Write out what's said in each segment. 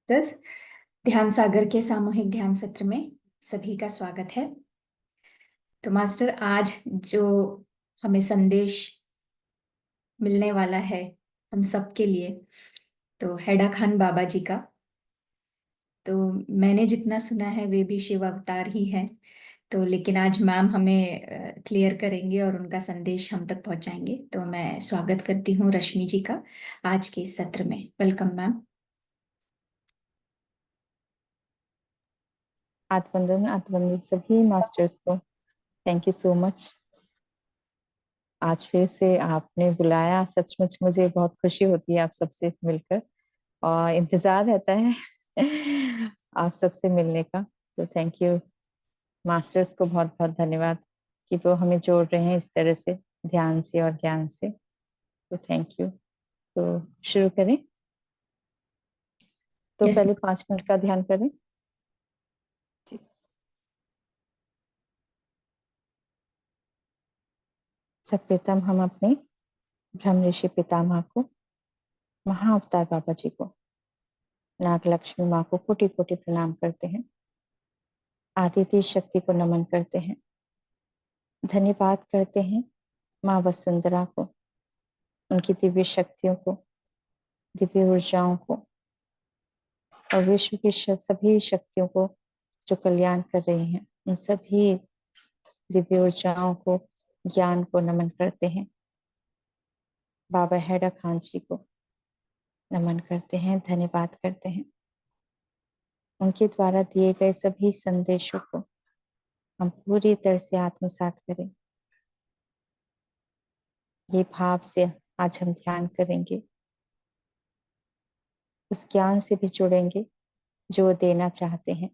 दस ध्यान सागर के सामूहिक ध्यान सत्र में सभी का स्वागत है। तो मास्टर, आज जो हमें संदेश मिलने वाला है हम सबके लिए, तो हैडा खान बाबा जी का। तो मैंने जितना सुना है वे भी शिव अवतार ही हैं। तो लेकिन आज मैम हमें क्लियर करेंगे और उनका संदेश हम तक पहुंचाएंगे। तो मैं स्वागत करती हूँ रश्मि जी का आज के इस सत्र में। Welcome ma'am. आत्मवंदन सभी मास्टर्स को। Thank you so much. आज फिर से आपने बुलाया, सचमुच मुझे बहुत खुशी होती है आप सबसे मिलकर, और इंतजार रहता है आप सबसे मिलने का। तो थैंक यू मास्टर्स को, बहुत बहुत धन्यवाद कि वो हमें जोड़ रहे हैं इस तरह से, ध्यान से और ज्ञान से। तो थैंक यू। तो शुरू करें। तो यस। पहले 5 मिनट का ध्यान करें। जी। सर्वप्रथम हम अपने ब्रह्म ऋषि पितामह को, महाअवतार बाबा जी को, नाग लक्ष्मी माँ को कोटि कोटि प्रणाम करते हैं। आदित्य शक्ति को नमन करते हैं। धन्यवाद करते हैं माँ वसुंधरा को, उनकी दिव्य शक्तियों को, दिव्य ऊर्जाओं को, और विश्व की सभी शक्तियों को जो कल्याण कर रही हैं, उन सभी दिव्य ऊर्जाओं को, ज्ञान को नमन करते हैं। बाबा हैडा खान जी को नमन करते हैं, धन्यवाद करते हैं। उनके द्वारा दिए गए सभी संदेशों को हम पूरी तरह से आत्मसात करें। ये भाव से आज हम ध्यान करेंगे, उस ज्ञान से भी जुड़ेंगे जो वो देना चाहते हैं।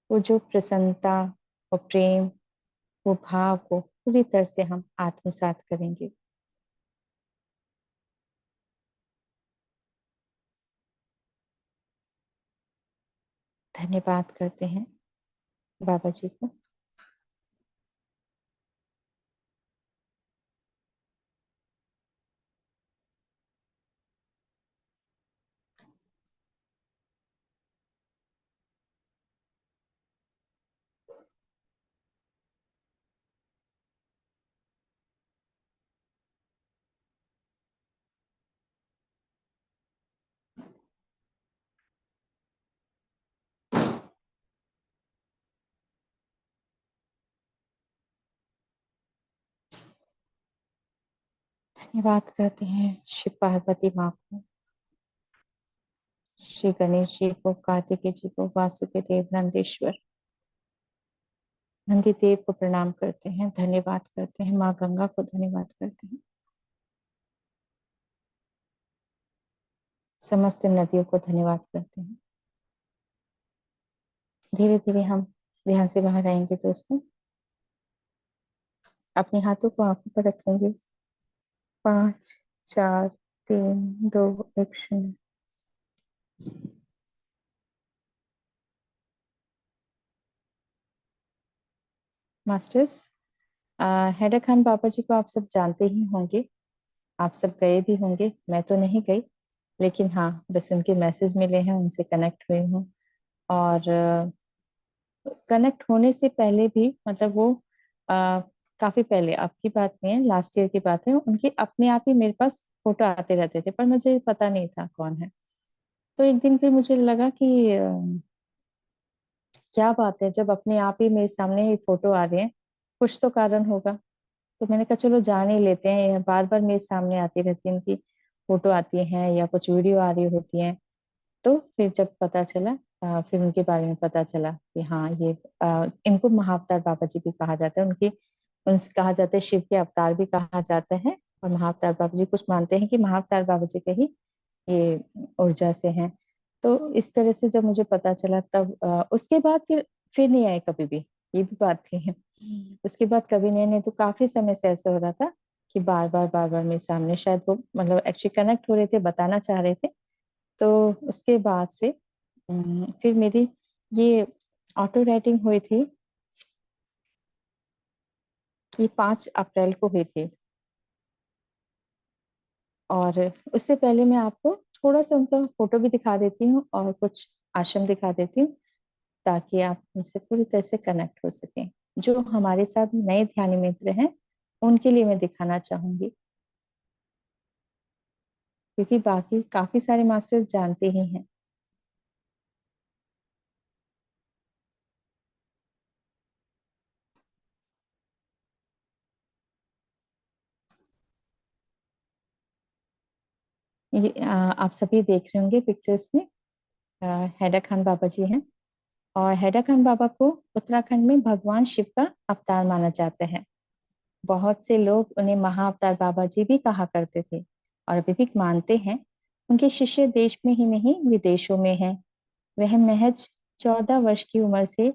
वो जो प्रसन्नता और प्रेम, वो भाव को पूरी तरह से हम आत्मसात करेंगे। धन्यवाद करते हैं बाबा जी को। धन्यवाद करते हैं शिव पार्वती माँ को, श्री गणेश जी को, कार्तिकेय जी को, वासुकी देव, नंदीश्वर, नंदी देव को प्रणाम करते हैं। धन्यवाद करते हैं माँ गंगा को, धन्यवाद करते हैं समस्त नदियों को, धन्यवाद करते हैं। धीरे धीरे हम ध्यान से बाहर आएंगे दोस्तों। अपने हाथों को आंखों पर रखेंगे। 5, 4, 3, 2, 1, 0। मास्टर्स, हैदर खान बाबा जी को आप सब जानते ही होंगे, आप सब गए भी होंगे। मैं तो नहीं गई, लेकिन हाँ, बस उनके मैसेज मिले हैं, उनसे कनेक्ट हुई हूँ। और कनेक्ट होने से पहले भी, मतलब वो काफी पहले, अब की बात नहीं है, लास्ट ईयर की बात है, उनके अपने आप ही मेरे पास फोटो आते रहते थे, पर मुझे पता नहीं था कौन है। तो एक दिन फिर मुझे लगा कि क्या बात है, जब अपने आप ही मेरे सामने ही फोटो आ रहे हैं, कुछ तो कारण होगा। तो मैंने कहा चलो जान ही लेते हैं, ये बार बार मेरे सामने आती रहती है, उनकी फोटो आती है या कुछ वीडियो आ रही होती है। तो फिर जब पता चला, फिर उनके बारे में पता चला कि हाँ, ये इनको महाअवतार बाबा जी भी कहा जाता है। उनसे कहा जाता है, शिव के अवतार भी कहा जाता है। और महाअवतार बाबा जी, कुछ मानते हैं कि महाअवतार बाबा जी के ही ये ऊर्जा से हैं। तो इस तरह से जब मुझे पता चला, तब उसके बाद फिर नहीं आए कभी भी, ये भी बात थी। उसके बाद कभी नहीं तो काफी समय से ऐसा हो रहा था कि बार बार मेरे सामने, शायद वो मतलब एक्चुअली कनेक्ट हो रहे थे, बताना चाह रहे थे। तो उसके बाद से फिर मेरी ये ऑटो राइटिंग हुई थी, ये 5 अप्रैल को हुई थी। और उससे पहले मैं आपको थोड़ा सा उनका फोटो भी दिखा देती हूँ और कुछ आश्रम दिखा देती हूँ, ताकि आप उनसे पूरी तरह से कनेक्ट हो सकें। जो हमारे साथ नए ध्यानी मित्र हैं उनके लिए मैं दिखाना चाहूंगी, क्योंकि बाकी काफी सारे मास्टर जानते ही हैं। ये आप सभी देख रहे होंगे पिक्चर्स में, हैदर खान बाबा जी हैं। और हैदर खान बाबा को उत्तराखंड में भगवान शिव का अवतार माना जाता है। बहुत से लोग उन्हें महाअवतार बाबा जी भी कहा करते थे और अभी भी मानते हैं। उनके शिष्य देश में ही नहीं विदेशों में हैं। वह महज 14 वर्ष की उम्र से,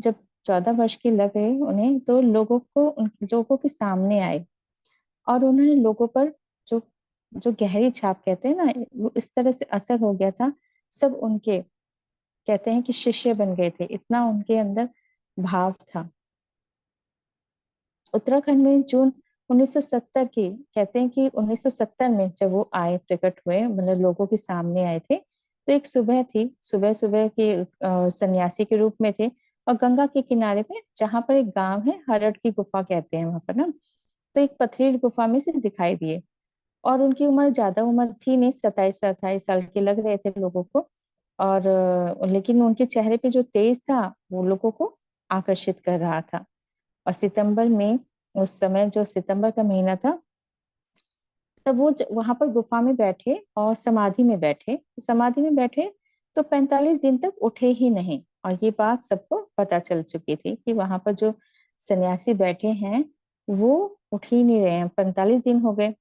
जब 14 वर्ष के लगे उन्हें, तो लोगों को उन लोगों के सामने आए और उन्होंने लोगों पर जो जो गहरी छाप कहते हैं ना, वो इस तरह से असर हो गया था। सब उनके, कहते हैं कि शिष्य बन गए थे, इतना उनके अंदर भाव था। उत्तराखंड में जून 1970 की, कहते हैं कि 1970 में जब वो आए, प्रकट हुए, मतलब लोगों के सामने आए थे, तो एक सुबह थी, सुबह सुबह के सन्यासी के रूप में थे। और गंगा के किनारे पे, जहाँ पर एक गांव है, हरड़ की गुफा कहते हैं वहां पर ना, तो एक पथरीली गुफा में से दिखाई दिए। और उनकी उम्र ज्यादा उम्र थी नहीं, 27 28 साल के लग रहे थे लोगों को। और लेकिन उनके चेहरे पे जो तेज था वो लोगों को आकर्षित कर रहा था। और सितंबर में, उस समय जो सितंबर का महीना था, तब वो वहां पर गुफा में बैठे और समाधि में बैठे, तो 45 दिन तक उठे ही नहीं। और ये बात सबको पता चल चुकी थी कि वहां पर जो सन्यासी बैठे हैं वो उठ ही नहीं रहे हैं, 45 दिन हो गए।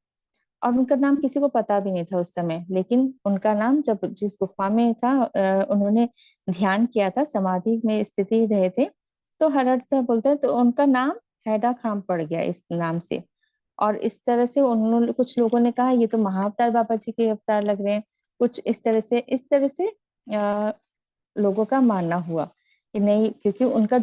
और उनका नाम किसी को पता भी नहीं था उस समय, लेकिन उनका नाम जब जिस गुफा में था, उन्होंने ध्यान किया था, समाधि में स्थिति रहे थे, तो हरहर बोलते हैं, तो उनका नाम हैडा खाम पड़ गया इस नाम से। और इस तरह से उन्होंने, कुछ लोगों ने कहा ये तो महाअवतार बाबा जी के अवतार लग रहे हैं, कुछ इस तरह से लोगों का मानना हुआ कि नहीं, क्योंकि उनका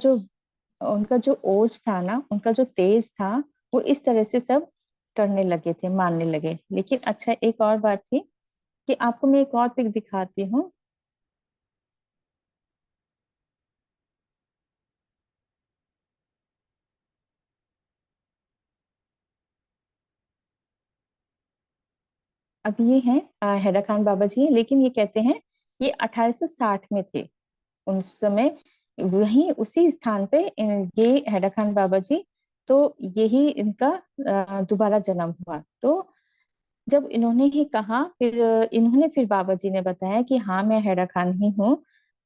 जो ओज था ना, उनका जो तेज था, वो इस तरह से सब करने लगे थे, मानने लगे। लेकिन अच्छा, एक और बात थी कि आपको मैं एक और पिक दिखाती हूँ। अब ये है हैदर खान बाबा जी, लेकिन ये कहते हैं ये 1860 में थे उस समय, वहीं उसी स्थान पे ये हैदर खान बाबा जी, तो यही इनका दोबारा जन्म हुआ। तो जब इन्होंने ही कहा, फिर इन्होंने, फिर बाबा जी ने बताया कि हाँ मैं हैदर खान ही हूँ।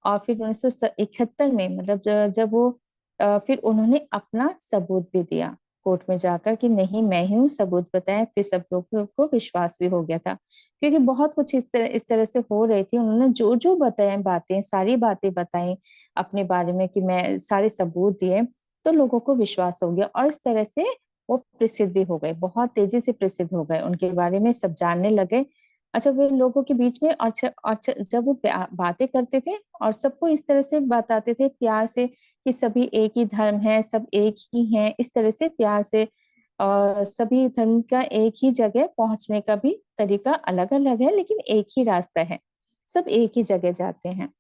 और फिर 1971 में, मतलब जब वो फिर उन्होंने अपना सबूत भी दिया कोर्ट में जाकर कि नहीं मैं ही हूँ, सबूत बताया। फिर सब लोगों को विश्वास भी हो गया था, क्योंकि बहुत कुछ इस तरह से हो रही थी। उन्होंने जो जो बताए, बातें, सारी बातें बताई अपने बारे में, कि मैं सारे सबूत दिए, तो लोगों को विश्वास हो गया। और इस तरह से वो प्रसिद्ध भी हो गए, बहुत तेजी से प्रसिद्ध हो गए, उनके बारे में सब जानने लगे। अच्छा, वे लोगों के बीच में, जब वो बातें करते थे और सबको इस तरह से बताते थे प्यार से, कि सभी एक ही धर्म है, सब एक ही हैं, इस तरह से प्यार से। और सभी धर्म का एक ही जगह पहुंचने का भी तरीका अलग अलग है, लेकिन एक ही रास्ता है, सब एक ही जगह जाते हैं।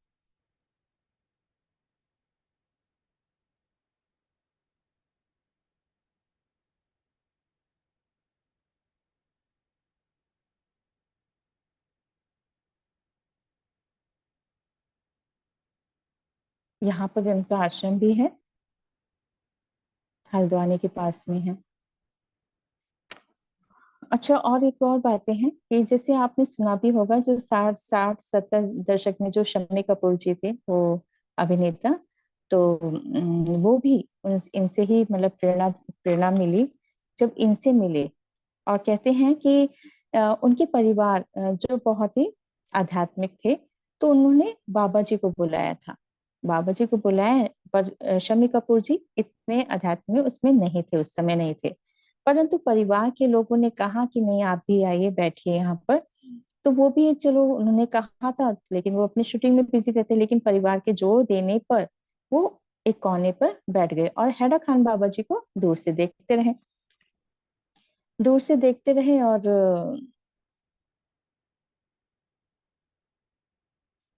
यहाँ पर उनका आश्रम भी है, हल्द्वानी के पास में है। अच्छा, और एक और बातें हैं कि जैसे आपने सुना भी होगा, जो 60 60 70 दशक में जो शम्मी कपूर जी थे, वो अभिनेता, तो वो भी इनसे ही, मतलब प्रेरणा प्रेरणा मिली जब इनसे मिले। और कहते हैं कि उनके परिवार जो बहुत ही आध्यात्मिक थे, तो उन्होंने बाबा जी को बुलाया था, बाबा जी को बुलाया। पर शम्मी कपूर जी इतने अध्यात्म में उसमें नहीं थे, उस समय नहीं थे। परंतु परिवार के लोगों ने कहा कि नहीं आप भी आइए, बैठिए यहाँ पर। तो वो भी, चलो उन्होंने कहा था, लेकिन वो अपनी शूटिंग में बिजी रहते, लेकिन परिवार के जोर देने पर वो एक कोने पर बैठ गए और हैदर खान बाबा जी को दूर से देखते रहे, दूर से देखते रहे। और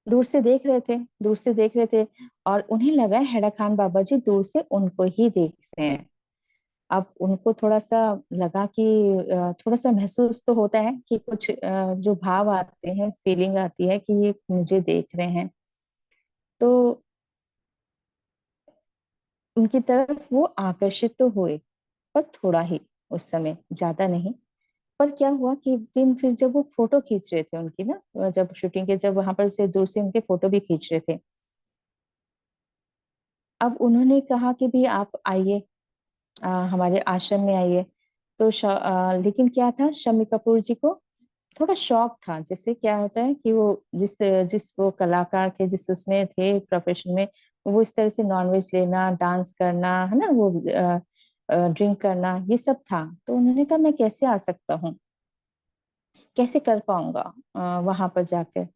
दूर से देख रहे थे, दूर से देख रहे थे, और उन्हें लगा हैदर खान बाबा जी दूर से उनको ही देख रहे हैं। अब उनको थोड़ा सा लगा कि थोड़ा सा महसूस तो होता है कि कुछ जो भाव आते हैं, फीलिंग आती है कि ये मुझे देख रहे हैं। तो उनकी तरफ वो आकर्षित तो हुए, पर थोड़ा ही, उस समय ज्यादा नहीं। पर क्या हुआ कि एक दिन फिर जब वो फोटो खींच रहे थे उनकी ना, जब शूटिंग के, जब वहां पर से दूर से उनके फोटो भी खींच रहे थे, अब उन्होंने कहा कि भी आप आइए, हमारे आश्रम में आइए। तो लेकिन क्या था, शम्मी कपूर जी को थोड़ा शौक था। जैसे क्या होता है कि वो जिस जिस वो कलाकार थे, जिस उसमें थे प्रोफेशन में, वो इस तरह से नॉनवेज लेना, डांस करना, है ना, वो ड्रिंक करना, ये सब था। तो उन्होंने कहा मैं कैसे आ सकता हूँ, कैसे कर पाऊंगा वहां पर जाकर।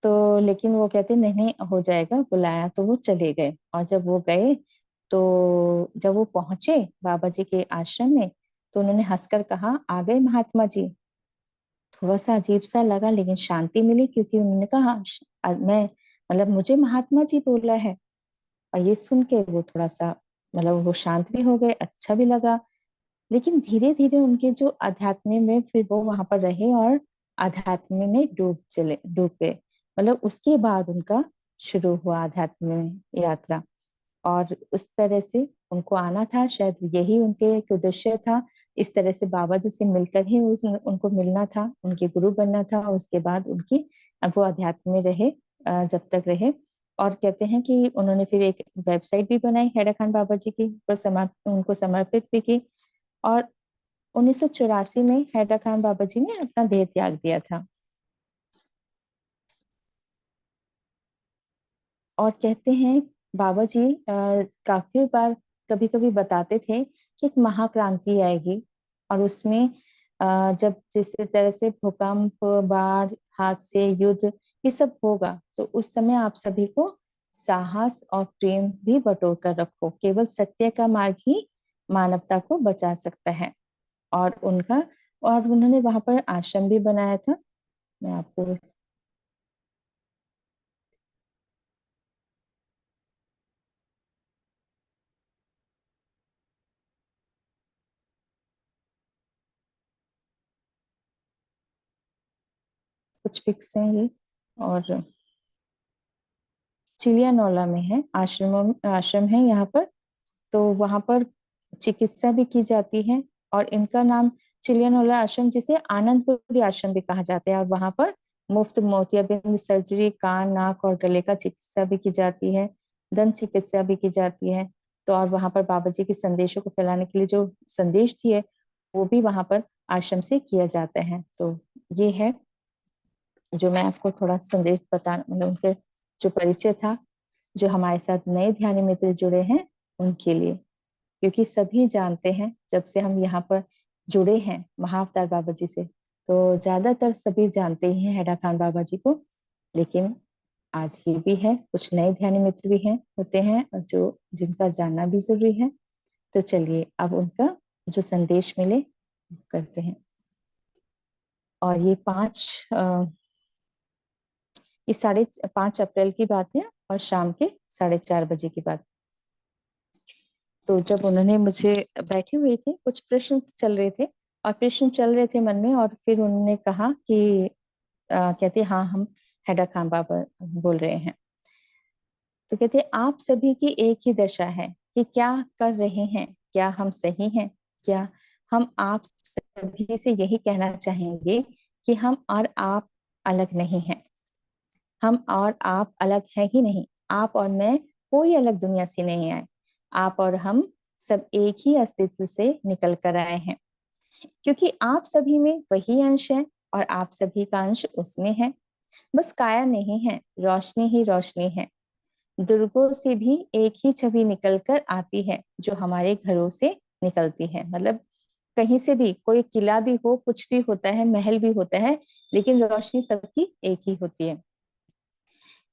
तो लेकिन वो कहते नहीं नहीं हो जाएगा, बुलाया तो वो चले गए। और जब वो गए, तो जब वो पहुंचे बाबा जी के आश्रम में, तो उन्होंने हंसकर कहा, आ गए महात्मा जी। थोड़ा सा अजीब सा लगा, लेकिन शांति मिली, क्योंकि उन्होंने कहा, मैं मतलब मुझे महात्मा जी बोला है। और ये सुन के वो थोड़ा सा, मतलब वो शांत भी हो गए, अच्छा भी लगा। लेकिन धीरे धीरे उनके जो अध्यात्म में, फिर वो वहां पर रहे और अध्यात्म में डूब गए। मतलब उसके बाद उनका शुरू हुआ अध्यात्म में यात्रा। और उस तरह से उनको आना था, शायद यही उनके एक उद्देश्य था। इस तरह से बाबा जी से मिलकर ही उनको मिलना था, उनके गुरु बनना था। और उसके बाद उनकी, अब वो अध्यात्म में रहे, जब तक रहे। और कहते हैं कि उन्होंने फिर एक वेबसाइट भी बनाई हैदर खान बाबा जी की, पर उनको समर्पित भी की। और 1984 में हैदर खान बाबा जी ने अपना देह त्याग दिया था। और कहते हैं बाबा जी काफी बार, कभी कभी बताते थे कि एक महाक्रांति आएगी, और उसमें जब जिस तरह से भूकंप, बाढ़, हादसे, युद्ध, ये सब होगा, तो उस समय आप सभी को साहस और प्रेम भी बटोर कर रखो। केवल सत्य का मार्ग ही मानवता को बचा सकता है। और उनका, और उन्होंने वहां पर आश्रम भी बनाया था। मैं आपको कुछ पिक्स हैं ये। और चिलियानोला में है, आश्रम है यहाँ पर। तो वहां पर चिकित्सा भी की जाती है। और इनका नाम चिलियानोला आश्रम, जिसे आनंदपुरी आश्रम भी कहा जाता है। और वहां पर मुफ्त मोतियाबिंद सर्जरी, कान, नाक और गले का चिकित्सा भी की जाती है, दंत चिकित्सा भी की जाती है। तो और वहां पर बाबा जी के संदेशों को फैलाने के लिए जो संदेश दिए, वो भी वहां पर आश्रम से किया जाता है। तो ये है जो मैं आपको थोड़ा संदेश बता, मतलब उनके जो परिचय था, जो हमारे साथ नए ध्यानी मित्र जुड़े हैं उनके लिए। क्योंकि सभी जानते हैं, जब से हम यहाँ पर जुड़े हैं महाअवतार बाबा जी से, तो ज्यादातर सभी जानते ही हैं हैदर खान बाबा जी को। लेकिन आज ये भी है, कुछ नए ध्यानी मित्र भी हैं, होते हैं, और जो जिनका जानना भी जरूरी है। तो चलिए अब उनका जो संदेश मिले करते हैं। और ये ये 5:30 अप्रैल की बात है, और शाम के 4:30 बजे की बात। तो जब उन्होंने मुझे, बैठी हुई थी, कुछ प्रश्न चल रहे थे, और प्रश्न चल रहे थे मन में, और फिर उन्होंने कहा कि कहते हाँ, हम हैदर खान बाबा बोल रहे हैं। तो कहते आप सभी की एक ही दशा है कि क्या कर रहे हैं, क्या हम सही हैं, क्या हम आप सभी से यही कहना चाहेंगे कि हम और आप अलग नहीं हैं। हम और आप अलग है ही नहीं। आप और मैं कोई अलग दुनिया से नहीं आए। आप और हम सब एक ही अस्तित्व से निकल कर आए हैं, क्योंकि आप सभी में वही अंश है, और आप सभी का अंश उसमें है। बस काया नहीं है, रोशनी ही रोशनी है। दुर्गों से भी एक ही छवि निकल कर आती है, जो हमारे घरों से निकलती है। मतलब कहीं से भी, कोई किला भी हो, कुछ भी होता है, महल भी होता है, लेकिन रोशनी सबकी एक ही होती है।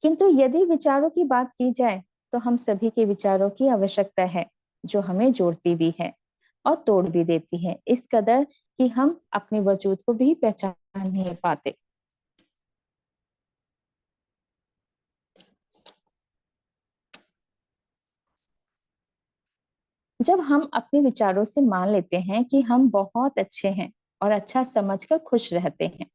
किंतु यदि विचारों की बात की जाए, तो हम सभी के विचारों की आवश्यकता है, जो हमें जोड़ती भी है और तोड़ भी देती है, इस कदर कि हम अपने वजूद को भी पहचान नहीं पाते। जब हम अपने विचारों से मान लेते हैं कि हम बहुत अच्छे हैं और अच्छा समझकर खुश रहते हैं,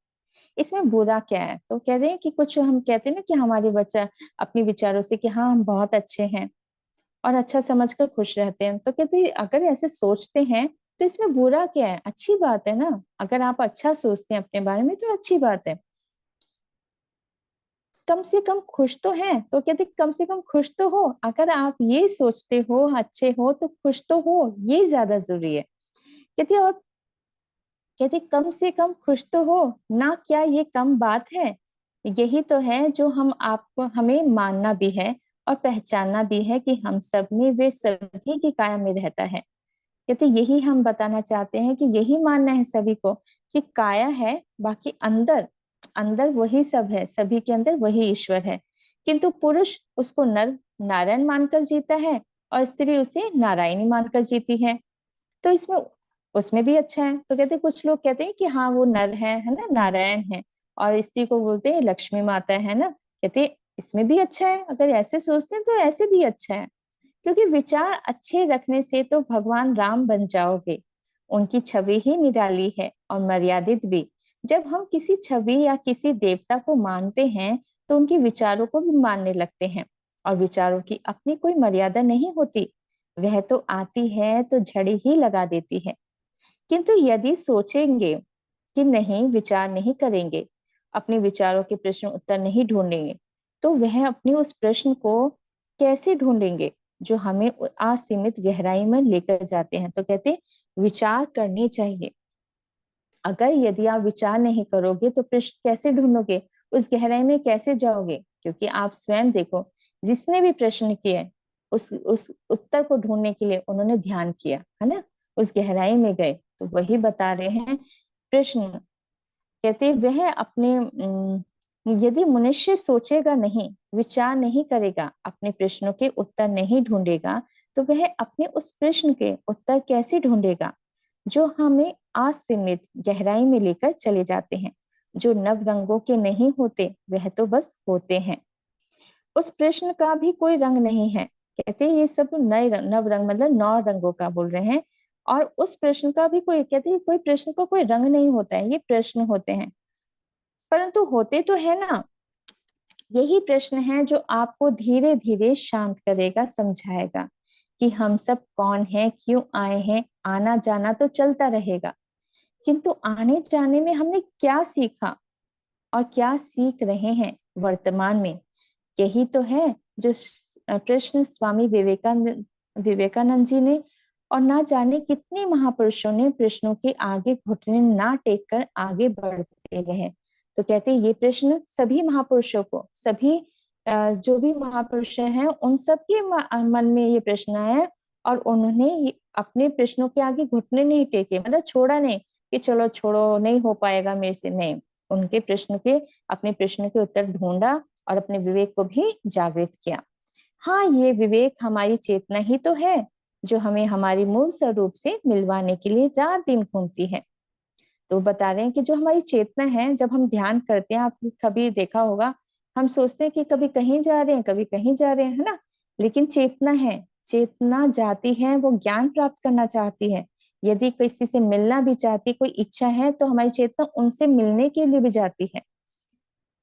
इसमें बुरा क्या है? तो कह रहे हैं कि कुछ हम कहते हैं ना कि हमारे बच्चा अपने विचारों से कि हाँ हम बहुत अच्छे हैं और अच्छा समझकर खुश रहते हैं, तो कहते हैं अगर ऐसे सोचते हैं तो इसमें बुरा क्या है? अच्छी बात है ना। अगर आप अच्छा सोचते हैं अपने बारे में तो अच्छी बात है। कम से कम खुश तो हैं, तो कहते कम से कम खुश तो हो। अगर आप ये सोचते हो अच्छे हो तो खुश तो हो, ये ज्यादा जरूरी है। कहते और कहते कम से कम खुश तो हो ना, क्या ये कम बात है? यही तो है जो हम आपको हमें मानना भी है और पहचानना भी है कि हम सब में वे सभी की काया में रहता है। कहते यही हम बताना चाहते हैं कि यही मानना है सभी को कि काया है, बाकी अंदर अंदर वही सब है, सभी के अंदर वही ईश्वर है। किंतु पुरुष उसको नर नारायण मानकर जीता है और स्त्री उसे नारायणी मानकर जीती है। तो इसमें उसमें भी अच्छा है। तो कहते कुछ लोग कहते हैं कि हाँ वो नर है ना, नारायण है, और स्त्री को बोलते हैं लक्ष्मी माता है ना। कहते इसमें भी अच्छा है, अगर ऐसे सोचते हैं तो ऐसे भी अच्छा है। क्योंकि विचार अच्छे रखने से तो भगवान राम बन जाओगे। उनकी छवि ही निराली है और मर्यादित भी। जब हम किसी छवि या किसी देवता को मानते हैं तो उनके विचारों को भी मानने लगते हैं, और विचारों की अपनी कोई मर्यादा नहीं होती। वह तो आती है तो झड़ी ही लगा देती है। किंतु यदि सोचेंगे कि नहीं, विचार नहीं करेंगे, अपने विचारों के प्रश्न उत्तर नहीं ढूंढेंगे, तो वह अपनी उस प्रश्न को कैसे ढूंढेंगे जो हमें असीमित गहराई में लेकर जाते हैं। तो कहते विचार करने चाहिए। अगर यदि आप विचार नहीं करोगे तो प्रश्न कैसे ढूंढोगे, उस गहराई में कैसे जाओगे? क्योंकि आप स्वयं देखो, जिसने भी प्रश्न किए उस उत्तर को ढूंढने के लिए उन्होंने ध्यान किया है ना, उस गहराई में गए। तो वही बता रहे हैं प्रश्न। कहते वह अपने यदि मनुष्य सोचेगा नहीं, विचार नहीं करेगा, अपने प्रश्नों के उत्तर नहीं ढूंढेगा, तो वह अपने उस प्रश्न के उत्तर कैसे ढूंढेगा जो हमें असीमित गहराई में लेकर चले जाते हैं। जो नव रंगों के नहीं होते वह तो बस होते हैं। उस प्रश्न का भी कोई रंग नहीं है। कहते हैं ये सब नए नव रंग मतलब 9 रंगों का बोल रहे हैं। और उस प्रश्न का भी कोई, कहते हैं कोई प्रश्न का कोई रंग नहीं होता है, ये प्रश्न होते हैं। परंतु होते तो है ना। यही प्रश्न है जो आपको धीरे धीरे शांत करेगा, समझाएगा कि हम सब कौन हैं, क्यों आए हैं। आना जाना तो चलता रहेगा, किंतु आने जाने में हमने क्या सीखा और क्या सीख रहे हैं वर्तमान में, यही तो है जो प्रश्न स्वामी विवेकानंद जी ने और ना जाने कितने महापुरुषों ने प्रश्नों के आगे घुटने ना टेक कर आगे बढ़ते रहे। तो कहते हैं ये प्रश्न सभी महापुरुषों को, सभी जो भी महापुरुष हैं उन सब के मन में ये प्रश्न आया, और उन्होंने अपने प्रश्नों के आगे घुटने नहीं टेके, मतलब छोड़ा नहीं कि चलो छोड़ो नहीं हो पाएगा मेरे से, नहीं। उनके प्रश्न के अपने प्रश्न के उत्तर ढूंढा और अपने विवेक को भी जागृत किया। हाँ, ये विवेक हमारी चेतना ही तो है जो हमें हमारी मूल स्वरूप से मिलवाने के लिए रात दिन घूमती है। तो बता रहे हैं कि जो हमारी चेतना है, जब हम ध्यान करते हैं, आपने कभी देखा होगा, हम सोचते हैं कि कभी कहीं जा रहे हैं कभी कहीं जा रहे हैं, है ना। लेकिन चेतना है, चेतना जाती है, वो ज्ञान प्राप्त करना चाहती है। यदि किसी से मिलना भी चाहती, कोई इच्छा है, तो हमारी चेतना उनसे मिलने के लिए भी जाती है।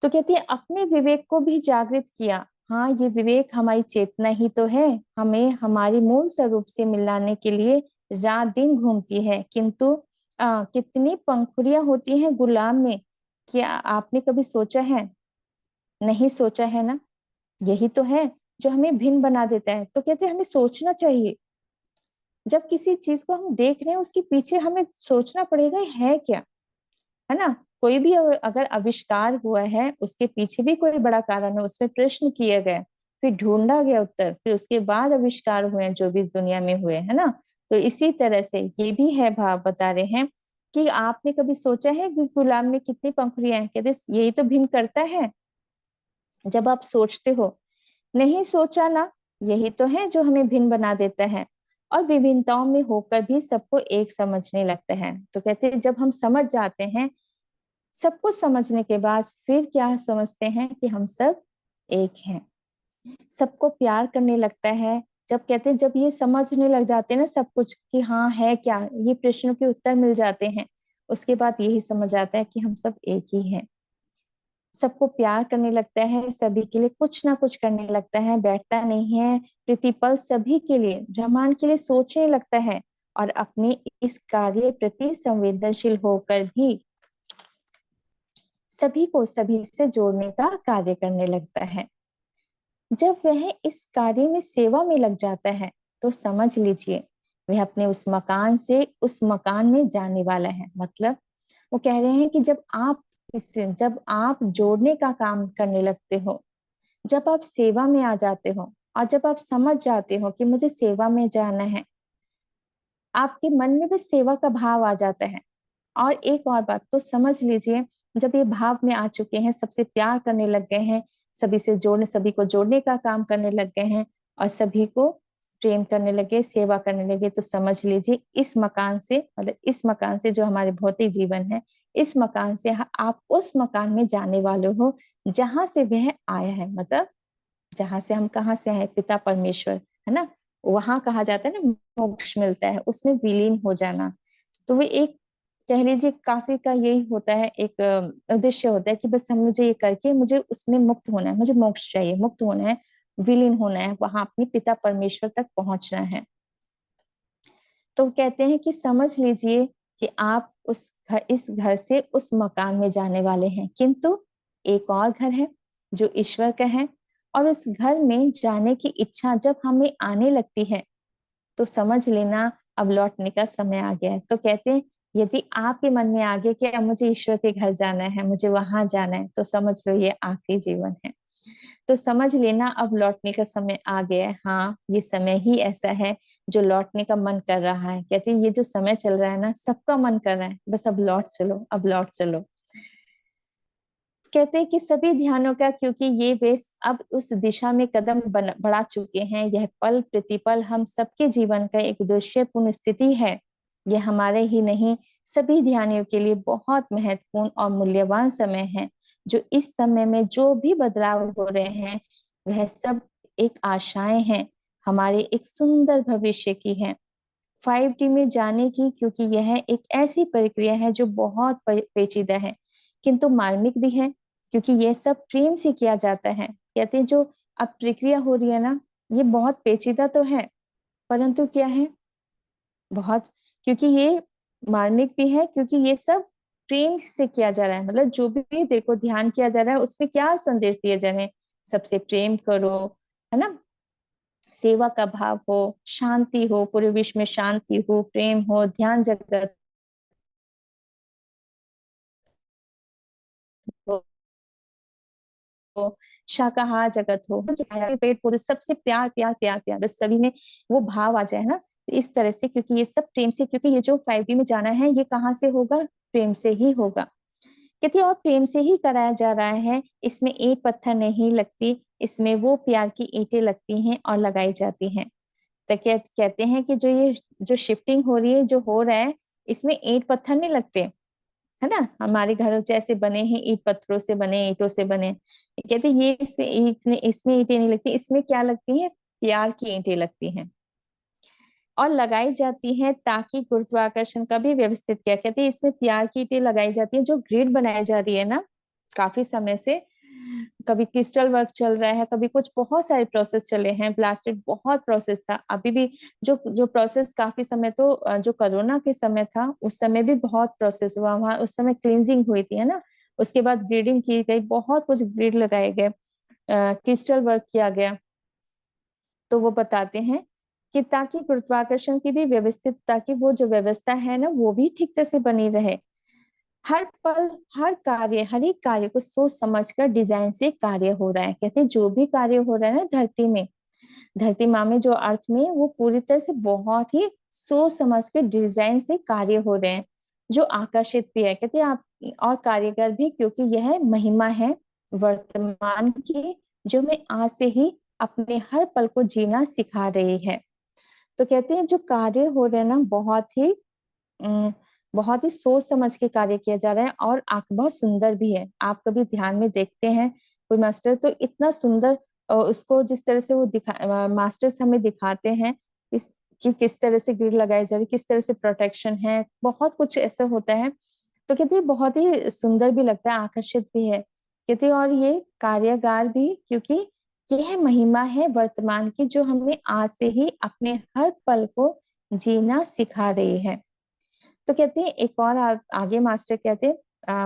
तो कहती है अपने विवेक को भी जागृत किया। हाँ, ये विवेक हमारी चेतना ही तो है, हमें हमारी मूल स्वरूप से मिलाने के लिए रात दिन घूमती है। किंतु कितनी पंखुड़ियां होती हैं गुलाम में, क्या आपने कभी सोचा है? नहीं सोचा है ना। यही तो है जो हमें भिन्न बना देता है। तो कहते हैं हमें सोचना चाहिए। जब किसी चीज को हम देख रहे हैं उसके पीछे हमें सोचना पड़ेगा ये है क्या, है ना। कोई भी अगर आविष्कार हुआ है उसके पीछे भी कोई बड़ा कारण है, उसमें प्रश्न किए गए, फिर ढूंढा गया उत्तर, फिर उसके बाद आविष्कार हुए हैं जो भी दुनिया में हुए, है ना। तो इसी तरह से ये भी है, भाव बता रहे हैं कि आपने कभी सोचा है कि गुलाम में कितनी पंखुड़ियां हैं? कहते यही तो भिन्न करता है जब आप सोचते हो। नहीं सोचा ना, यही तो है जो हमें भिन्न बना देता है, और विभिन्नताओं में होकर भी सबको एक समझने लगता है। तो कहते हैं जब हम समझ जाते हैं, सब कुछ समझने के बाद फिर क्या समझते हैं कि हम सब एक हैं। सबको प्यार करने लगता है, जब कहते हैं, जब ये समझने लग जाते हैं ना सब कुछ कि हाँ है क्या, ये प्रश्नों के उत्तर मिल जाते हैं, उसके बाद यही समझ आता है कि हम सब एक ही हैं। सबको प्यार करने लगता है, सभी के लिए कुछ ना कुछ करने लगता है, बैठता नहीं है, प्रतिपल सभी के लिए, ब्रह्मांड के लिए सोचने लगता है, और अपने इस कार्य प्रति संवेदनशील होकर भी सभी को सभी से जोड़ने का कार्य करने लगता है। जब वह इस कार्य में सेवा में लग जाता है तो समझ लीजिए वह अपने उस मकान से उस मकान में जाने वाला है। मतलब वो कह रहे हैं कि जब आप जोड़ने का काम करने लगते हो, जब आप सेवा में आ जाते हो, और जब आप समझ जाते हो कि मुझे सेवा में जाना है, आपके मन में भी सेवा का भाव आ जाता है। और एक और बात तो समझ लीजिए, जब ये भाव में आ चुके हैं, सबसे प्यार करने लग गए हैं, सभी को जोड़ने का काम करने लग गए हैं, और सभी को प्रेम करने लगे, सेवा करने लगे, तो समझ लीजिए इस मकान से, मतलब इस मकान से जो हमारे भौतिक जीवन है, इस मकान से आप उस मकान में जाने वाले हो जहां से वह आया है। मतलब जहां से हम कहाँ से आए, पिता परमेश्वर, है ना, वहां कहा जाता है ना मोक्ष मिलता है, उसमें विलीन हो जाना। तो वो एक, कह लीजिए काफी का यही होता है, एक उद्देश्य होता है कि बस हम, मुझे ये करके मुझे उसमें मुक्त होना है, मुझे मोक्ष चाहिए, मुक्त होना है, विलीन होना है, वहां अपने पिता परमेश्वर तक पहुंचना है। तो कहते हैं कि समझ लीजिए कि आप इस घर से उस मकान में जाने वाले हैं, किंतु एक और घर है जो ईश्वर का है, और उस घर में जाने की इच्छा जब हमें आने लगती है तो समझ लेना अब लौटने का समय आ गया है। तो कहते हैं यदि आपके मन में आ गया कि अब मुझे ईश्वर के घर जाना है, मुझे वहां जाना है, तो समझ लो ये आखिरी जीवन है। तो समझ लेना अब लौटने का समय आ गया है। हाँ, ये समय ही ऐसा है जो लौटने का मन कर रहा है। कहते हैं ये जो समय चल रहा है ना, सबका मन कर रहा है बस अब लौट चलो, अब लौट चलो। कहते हैं कि सभी ध्यानों का, क्योंकि ये वे अब उस दिशा में कदम बढ़ा चुके हैं, यह पल प्रतिपल हम सबके जीवन का एक उद्देश्यपूर्ण स्थिति है। यह हमारे ही नहीं, सभी ध्यानियों के लिए बहुत महत्वपूर्ण और मूल्यवान समय है। जो इस समय में जो भी बदलाव हो रहे हैं, वह सब एक आशाएं हैं, हमारे एक सुंदर भविष्य की है, 5D में जाने की, क्योंकि यह एक ऐसी प्रक्रिया है जो बहुत पेचीदा है किंतु मार्मिक भी है, क्योंकि यह सब प्रेम से किया जाता है। कहते हैं जो अब प्रक्रिया हो रही है ना, ये बहुत पेचीदा तो है, परंतु क्या है, बहुत, क्योंकि ये मार्मिक भी है, क्योंकि ये सब प्रेम से किया जा रहा है। मतलब जो भी देखो ध्यान किया जा रहा है उसमें क्या संदेश दिए जा रहे हैं, सबसे प्रेम करो, है ना, सेवा का भाव हो, शांति हो, पूरे विश्व में शांति हो, प्रेम हो, ध्यान जगत हो, शाकाहार जगत हो, पेड़ पौधे, सबसे प्यार प्यार प्यार प्यार, बस सभी में वो भाव आ जाए ना, तो इस तरह से, क्योंकि ये सब प्रेम से, क्योंकि ये जो 5D में जाना है ये कहाँ से होगा, प्रेम से ही होगा। कहती है और प्रेम से ही कराया जा रहा है, इसमें ईंट पत्थर नहीं लगती, इसमें वो प्यार की ईंटें लगती हैं और लगाई जाती हैं। तो कहते हैं कि जो शिफ्टिंग हो रही है, जो हो रहा है, इसमें ईंट पत्थर नहीं लगते, है ना, हमारे घर जैसे बने हैं ईंट पत्थरों से बने, ईंटों से बने, कहते हैं ये इसमें ईंटें नहीं लगती, इसमें क्या लगती है, प्यार की ईंटें लगती हैं और लगाई जाती हैं ताकि गुरुत्वाकर्षण का भी व्यवस्थित किया। कहते हैं इसमें प्यार की ईंटें लगाई जाती हैं, जो ग्रिड बनाई जा रही है ना काफी समय से, कभी क्रिस्टल वर्क चल रहा है, कभी कुछ, बहुत सारे प्रोसेस चले हैं, ब्लास्टेड बहुत प्रोसेस था, अभी भी जो जो प्रोसेस काफी समय, तो जो कोरोना के समय था उस समय भी बहुत प्रोसेस हुआ वहां, उस समय क्लींजिंग हुई थी, है ना, उसके बाद ग्रिडिंग की गई, बहुत कुछ ग्रिड लगाए गए, क्रिस्टल वर्क किया गया। तो वो बताते हैं कि ताकि गुरुत्वाकर्षण की भी व्यवस्थित, ताकि वो जो व्यवस्था है ना वो भी ठीक तरह से बनी रहे, हर पल हर कार्य, हर एक कार्य को सोच समझ कर डिजाइन से कार्य हो रहा है। कहते हैं जो भी कार्य हो रहा है ना धरती में, धरती माँ में जो अर्थ में, वो पूरी तरह से बहुत ही सोच समझ के डिजाइन से कार्य हो रहे हैं, जो आकर्षित भी है। कहते हैं आप, और कारीगर भी, क्योंकि यह महिमा है वर्तमान की, जो मैं आज से ही अपने हर पल को जीना सिखा रही है। तो कहते हैं जो कार्य हो रहे हैं ना, अम, बहुत ही सोच समझ के कार्य किया जा रहा है, और बहुत सुंदर भी है। आप कभी ध्यान में देखते हैं कोई मास्टर तो इतना सुंदर उसको जिस तरह से वो मास्टर्स हमें दिखाते हैं कि किस तरह से ग्रिड लगाई जा रही, किस तरह से प्रोटेक्शन है, बहुत कुछ ऐसा होता है। तो कहते हैं बहुत ही सुंदर भी लगता है, आकर्षित भी है कहते हैं। और ये कार्यगार भी, क्योंकि यह महिमा है वर्तमान की जो हमें आज से ही अपने हर पल को जीना सिखा रही है। तो कहते हैं एक और आगे मास्टर कहते हैं,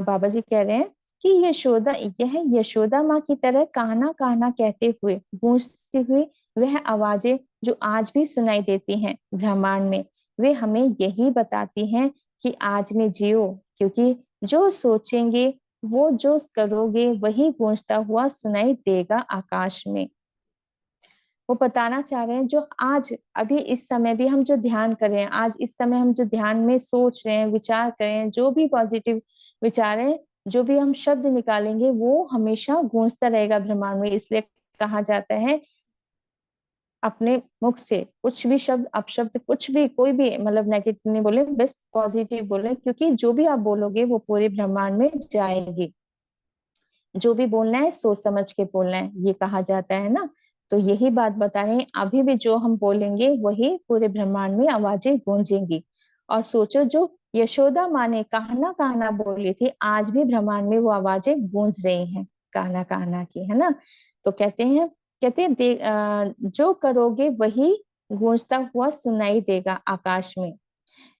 बाबा जी कह रहे हैं कि यह यशोदा माँ की तरह कहना कहना कहते हुए गूंजती हुई वह आवाजें जो आज भी सुनाई देती हैं ब्रह्मांड में, वे हमें यही बताती हैं कि आज में जियो, क्योंकि जो सोचेंगे वो जो करोगे वही गूंजता हुआ सुनाई देगा आकाश में। वो बताना चाह रहे हैं जो आज अभी इस समय भी हम जो ध्यान कर रहे हैं, आज इस समय हम जो ध्यान में सोच रहे हैं, विचार कर रहे हैं, जो भी पॉजिटिव विचार है, जो भी हम शब्द निकालेंगे वो हमेशा गूंजता रहेगा ब्रह्मांड में। इसलिए कहा जाता है अपने मुख से कुछ भी शब्द अपशब्द कुछ भी कोई भी मतलब नेगेटिव नहीं बोले, बस पॉजिटिव बोले, क्योंकि जो भी आप बोलोगे वो पूरे ब्रह्मांड में जाएगी। जो भी बोलना है सोच समझ के बोलना है, ये कहा जाता है ना। तो यही बात बता रहे हैं, अभी भी जो हम बोलेंगे वही पूरे ब्रह्मांड में आवाजें गूंजेंगी। और सोचो जो यशोदा माँ ने कहना कहना बोली थी, आज भी ब्रह्मांड में वो आवाजें गूंज रही हैं कहना कहना की, है ना। तो कहते हैं जो करोगे वही गूंजता हुआ सुनाई देगा आकाश में।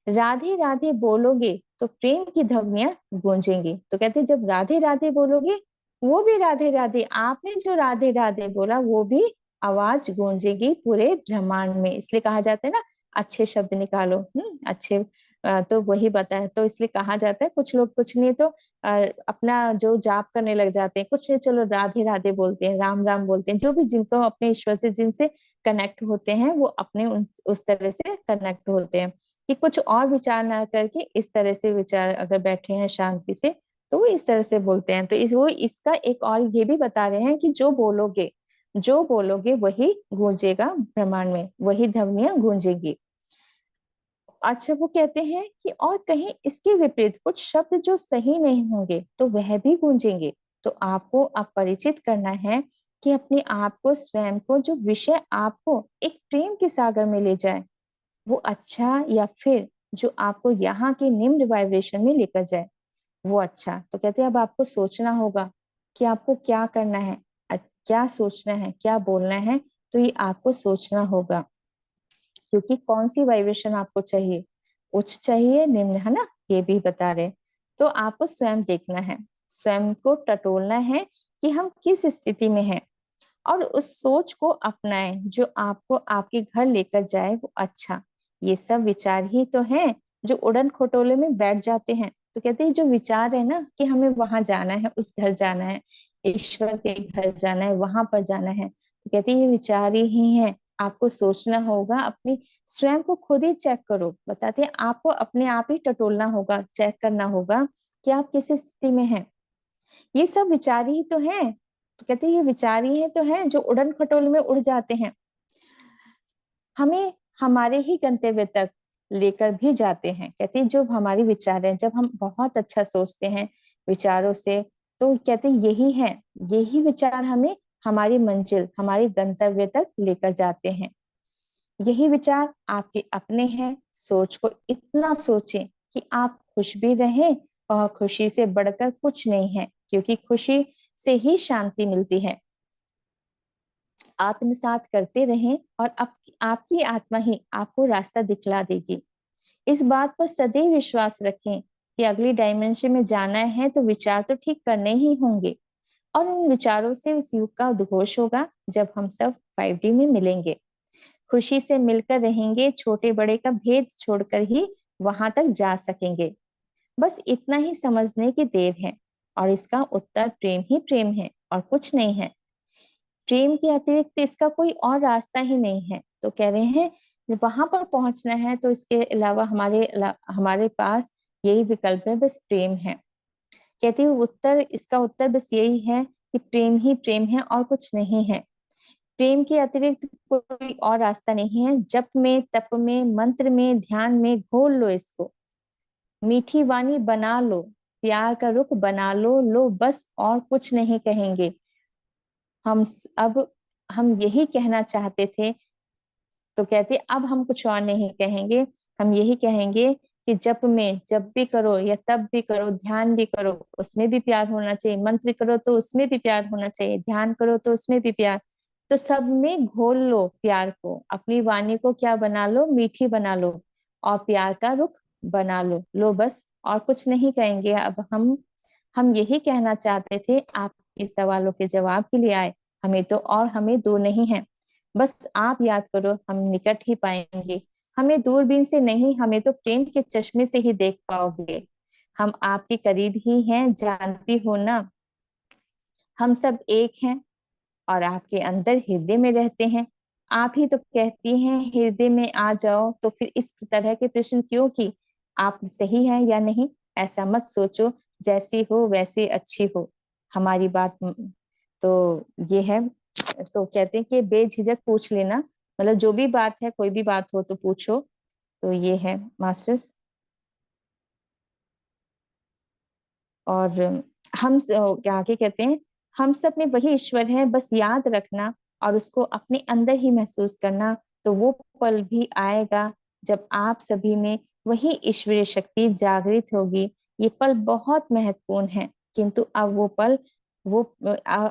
राधे राधे बोलोगे तो प्रेम की ध्वनियां गूंजेंगी। तो कहते हैं जब राधे राधे बोलोगे वो भी राधे राधे, आपने जो राधे राधे बोला वो भी आवाज गूंजेगी पूरे ब्रह्मांड में। इसलिए कहा जाता है ना अच्छे शब्द निकालो, अच्छे तो वही बताया। तो इसलिए कहा जाता है कुछ लोग कुछ नहीं तो अपना जो जाप करने लग जाते हैं, कुछ नहीं चलो राधे राधे बोलते हैं, राम राम बोलते हैं, जो भी जिनको अपने ईश्वर से जिनसे कनेक्ट होते हैं वो अपने उस तरह से कनेक्ट होते हैं कि कुछ और विचार ना करके इस तरह से विचार अगर बैठे हैं शांति से तो वो इस तरह से बोलते हैं। तो वो इसका एक और ये भी बता रहे हैं कि जो बोलोगे वही गूंजेगा ब्रह्मांड में, वही ध्वनियां गूंजेगी। अच्छा वो कहते हैं कि और कहीं इसके विपरीत कुछ शब्द जो सही नहीं होंगे तो वह भी गूंजेंगे। तो आपको अब परिचित करना है कि अपने आप को स्वयं को जो विषय आपको एक प्रेम के सागर में ले जाए वो अच्छा, या फिर जो आपको यहाँ के निम्न वाइब्रेशन में लेकर जाए वो अच्छा। तो कहते हैं अब आपको सोचना होगा कि आपको क्या करना है, क्या सोचना है, क्या बोलना है। तो ये आपको सोचना होगा क्योंकि कौन सी वाइब्रेशन आपको चाहिए, उच्च चाहिए निम्न, है ना, ये भी बता रहे। तो आपको स्वयं देखना है, स्वयं को टटोलना है कि हम किस स्थिति में हैं और उस सोच को अपनाएं जो आपको आपके घर लेकर जाए वो अच्छा। ये सब विचार ही तो हैं जो उड़न खटोले में बैठ जाते हैं। तो कहते हैं जो विचार है ना कि हमें वहां जाना है, उस घर जाना है, ईश्वर के घर जाना है, वहां पर जाना है, तो कहते हैं ये विचार ही है। आपको सोचना होगा, अपनी स्वयं को खुद ही चेक करो। बताते हैं आपको अपने आप ही टटोलना होगा, चेक करना होगा कि आप किस स्थिति में हैं। ये सब विचार ही तो हैं। तो कहते हैं ये विचार ही है तो हैं जो उड़न खटोले में उड़ जाते हैं, हमें हमारे ही गंतव्य तक लेकर भी जाते हैं। कहते हैं जो हमारी विचार है, जब हम बहुत अच्छा सोचते हैं विचारों से, तो कहते हैं यही विचार हमें हमारी मंजिल, हमारी गंतव्य तक लेकर जाते हैं। यही विचार आपके अपने हैं। सोच को इतना सोचें कि आप खुश भी रहें, और खुशी से बढ़कर कुछ नहीं है, क्योंकि खुशी से ही शांति मिलती है। आत्मसात करते रहें और आपकी आत्मा ही आपको रास्ता दिखला देगी। इस बात पर सदैव विश्वास रखें कि अगली डायमेंशन में जाना है तो विचार तो ठीक करने ही होंगे, और उन विचारों से उस युग का उद्घोष होगा जब हम सब 5D में मिलेंगे। खुशी से मिलकर रहेंगे, छोटे बड़े का भेद छोड़कर ही वहां तक जा सकेंगे। बस इतना ही समझने की देर है, और इसका उत्तर प्रेम ही प्रेम है और कुछ नहीं है। प्रेम के अतिरिक्त इसका कोई और रास्ता ही नहीं है। तो कह रहे हैं वहां पर पहुंचना है तो इसके अलावा हमारे पास यही विकल्प है, बस प्रेम है। कहती हूँ इसका उत्तर बस यही है कि प्रेम ही प्रेम है और कुछ नहीं है। प्रेम के अतिरिक्त कोई और रास्ता नहीं है। जप में, तप में, मंत्र में, ध्यान में घोल लो इसको, मीठी वाणी बना लो, प्यार का रुख बना लो, बस और कुछ नहीं कहेंगे। अब हम यही कहना चाहते थे। तो कहते अब हम कुछ और नहीं कहेंगे, हम यही कहेंगे कि जप में जब भी करो या तब भी करो, ध्यान भी करो उसमें भी प्यार होना चाहिए, मंत्र करो तो उसमें भी प्यार होना चाहिए, ध्यान करो तो उसमें भी प्यार। तो सब में घोल लो प्यार को, अपनी वाणी को क्या बना लो, मीठी बना लो, और प्यार का रुख बना लो बस, और कुछ नहीं कहेंगे अब हम यही कहना चाहते थे। आपके सवालों के जवाब के लिए आए, हमें तो और हमें दूर नहीं है। बस आप याद करो, हम निकट ही पाएंगे। हमें दूरबीन से नहीं, हमें तो प्रेम के चश्मे से ही देख पाओगे। हम आपके करीब ही हैं, जानती हो ना। हम सब एक हैं और आपके अंदर हृदय में रहते हैं। आप ही तो कहती हैं हृदय में आ जाओ, तो फिर इस तरह के प्रश्न क्यों कि आप सही हैं या नहीं। ऐसा मत सोचो, जैसी हो वैसी अच्छी हो। हमारी बात तो ये है। तो कहते हैं कि बेझिझक पूछ लेना, मतलब जो भी बात है, कोई भी बात हो तो पूछो। तो ये है मास्टर्स। और क्या आगे कहते हैं, हम सब में वही ईश्वर है, बस याद रखना और उसको अपने अंदर ही महसूस करना। तो वो पल भी आएगा जब आप सभी में वही ईश्वरीय शक्ति जागृत होगी। ये पल बहुत महत्वपूर्ण है, किंतु अब वो पल, वो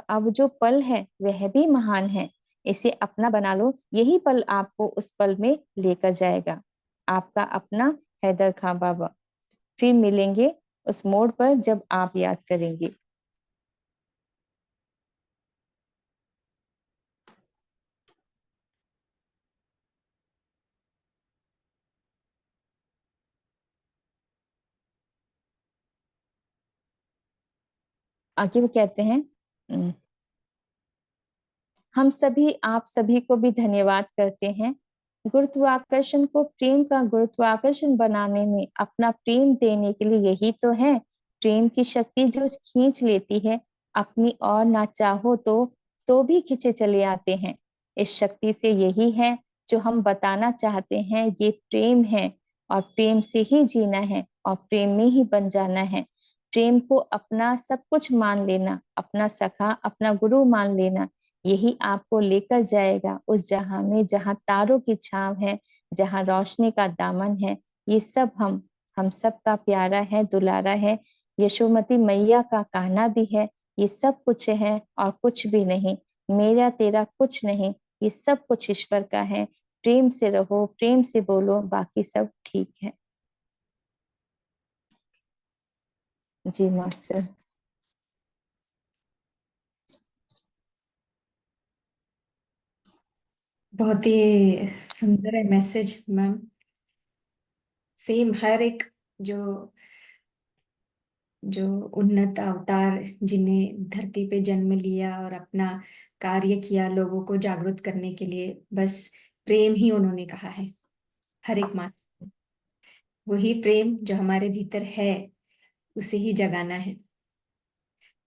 अब जो पल है वह भी महान है। इसे अपना बना लो, यही पल आपको उस पल में लेकर जाएगा। आपका अपना हैदर खां बाबा। फिर मिलेंगे उस मोड़ पर जब आप याद करेंगे। आगे वो कहते हैं, "हम्म, हम सभी आप सभी को भी धन्यवाद करते हैं। गुरुत्वाकर्षण को प्रेम का गुरुत्वाकर्षण बनाने में अपना प्रेम देने के लिए यही तो है। प्रेम की शक्ति जो खींच लेती है अपनी और, ना चाहो तो भी खींचे चले आते हैं। इस शक्ति से यही है जो हम बताना चाहते हैं, ये प्रेम है और प्रेम से ही जीना है और प्रेम में ही बन जाना है। प्रेम को अपना सब कुछ मान लेना, अपना सखा अपना गुरु मान लेना, यही आपको लेकर जाएगा उस जहां में जहां तारों की छांव है, जहां रोशनी का दामन है। ये सब हम सब का प्यारा है, दुलारा है, यशोमती मैया का कहना भी है। ये सब कुछ है और कुछ भी नहीं, मेरा तेरा कुछ नहीं, ये सब कुछ ईश्वर का है। प्रेम से रहो, प्रेम से बोलो, बाकी सब ठीक है। जी मास्टर। बहुत ही सुंदर है मैसेज मैम। सेम हर एक जो जो उन्नत अवतार जिन्हें धरती पे जन्म लिया और अपना कार्य किया लोगों को जागरूक करने के लिए, बस प्रेम ही उन्होंने कहा है। हर एक मास वही प्रेम जो हमारे भीतर है, उसे ही जगाना है।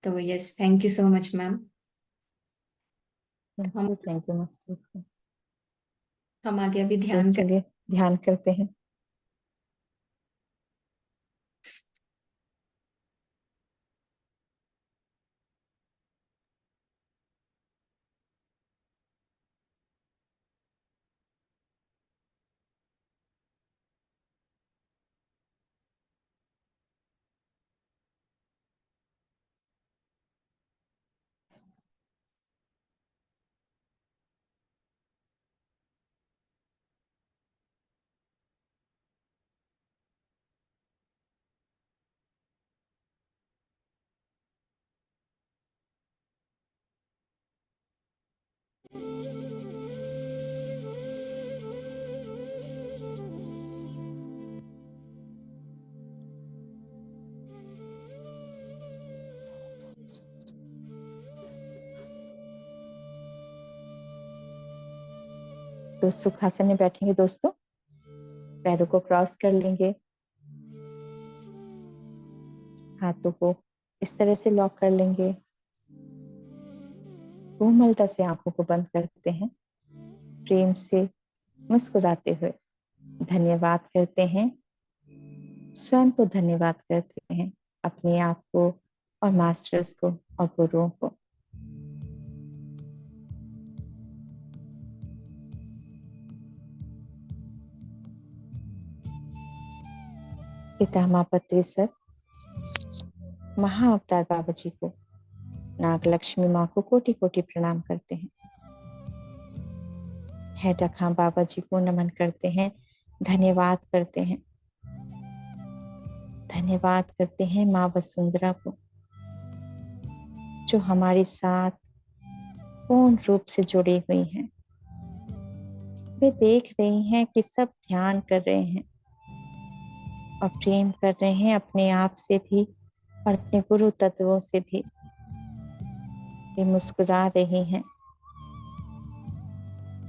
तो yes, thank you so much ma'am. हम जी थैंक यू मास्टर। हम आगे अभी तो ध्यान कर। चलिए ध्यान करते हैं। तो सुखासन में बैठेंगे दोस्तों, पैरों को क्रॉस कर लेंगे, हाथों को इस तरह से लॉक कर लेंगे, कोमलता से आंखों को बंद करते हैं, प्रेम से मुस्कुराते हुए धन्यवाद करते हैं। स्वयं को धन्यवाद करते हैं, अपने आप को और मास्टर्स को और गुरुओं को। पितामह पत्री सर, महाअवतार बाबा जी को, नागलक्ष्मी माँ को कोटि कोटि प्रणाम करते हैं। हैदर खां बाबा जी को नमन करते हैं, धन्यवाद करते हैं। धन्यवाद करते हैं माँ वसुंधरा को, जो हमारे साथ पूर्ण रूप से जुड़ी हुई हैं। वे देख रही हैं कि सब ध्यान कर रहे हैं और प्रेम कर रहे हैं, अपने आप से भी और अपने गुरु तत्वों से भी। वे मुस्कुरा रही हैं,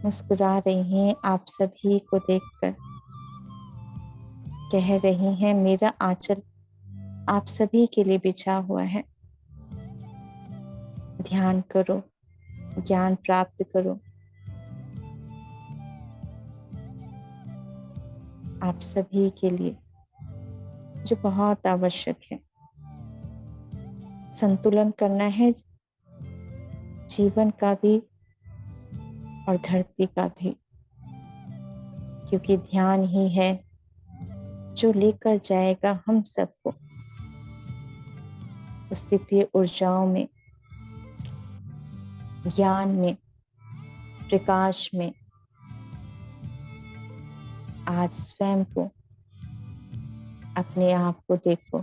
मुस्कुरा रही हैं आप सभी को देखकर। कह रही हैं मेरा आंचल आप सभी के लिए बिछा हुआ है। ध्यान करो, ज्ञान प्राप्त करो। आप सभी के लिए, जो बहुत आवश्यक है। संतुलन करना है जीवन का भी और धरती का भी, क्योंकि ध्यान ही है जो लेकर जाएगा हम सबको उस दिव्य ऊर्जाओं में, ज्ञान में, प्रकाश में। आज स्वयं को, अपने आप को देखो,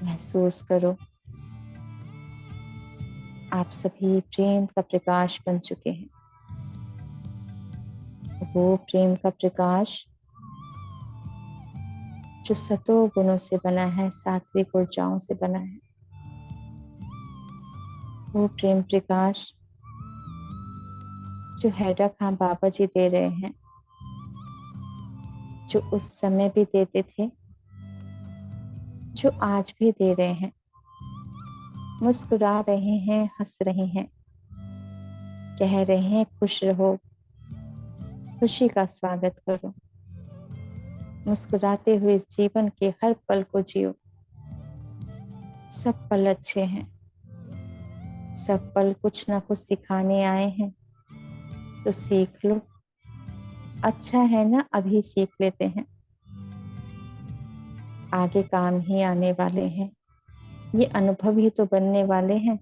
महसूस करो। आप सभी प्रेम का प्रकाश बन चुके हैं। वो प्रेम का प्रकाश जो सतो गुणों से बना है, सात्विक ऊर्जाओं से बना है। वो प्रेम प्रकाश जो हैदर खां बाबा जी दे रहे हैं, जो उस समय भी देते थे, जो आज भी दे रहे हैं। मुस्कुरा रहे हैं, हंस रहे हैं, कह रहे हैं खुश रहो, खुशी का स्वागत करो। मुस्कुराते हुए इस जीवन के हर पल को जियो। सब पल अच्छे हैं, सब पल कुछ ना कुछ सिखाने आए हैं, तो सीख लो। अच्छा है ना, अभी सीख लेते हैं, आगे काम ही आने वाले हैं। ये अनुभव ही तो बनने वाले हैं,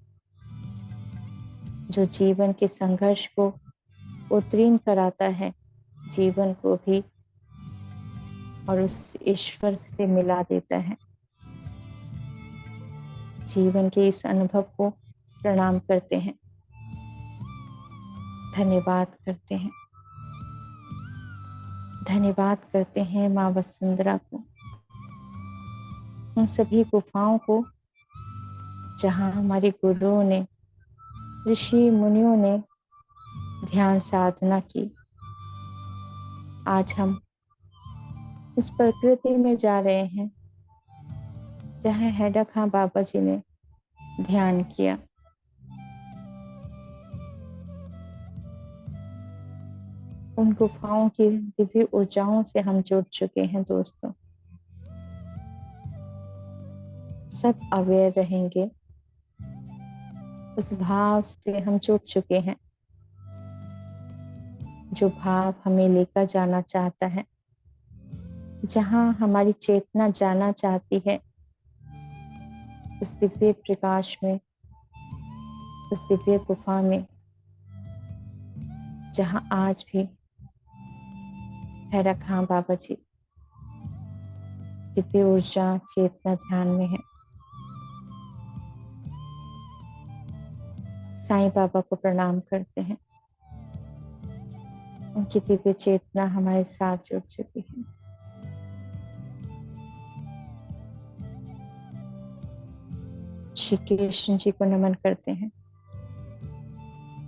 जो जीवन के संघर्ष को उत्तीर्ण कराता है, जीवन को भी और उस ईश्वर से मिला देता है। जीवन के इस अनुभव को प्रणाम करते हैं, धन्यवाद करते हैं। धन्यवाद करते हैं माँ वसुंधरा को, उन सभी गुफाओं को जहाँ हमारे गुरुओं ने, ऋषि मुनियों ने ध्यान साधना की। आज हम उस प्रकृति में जा रहे हैं जहाँ हैदर खां बाबा जी ने ध्यान किया। उन गुफाओं की दिव्य ऊर्जाओं से हम जुड़ चुके हैं दोस्तों। सब अवेयर रहेंगे, उस भाव से हम जुड़ चुके हैं, जो भाव हमें लेकर जाना चाहता है, जहाँ हमारी चेतना जाना चाहती है, उस दिव्य प्रकाश में, उस दिव्य गुफा में, जहाँ आज भी हैदर खां बाबा जी दिव्य ऊर्जा चेतना ध्यान में है। साईं बाबा को प्रणाम करते हैं, उनकी दिव्य चेतना हमारे साथ जुड़ चुकी है। श्री कृष्ण जी को नमन करते हैं,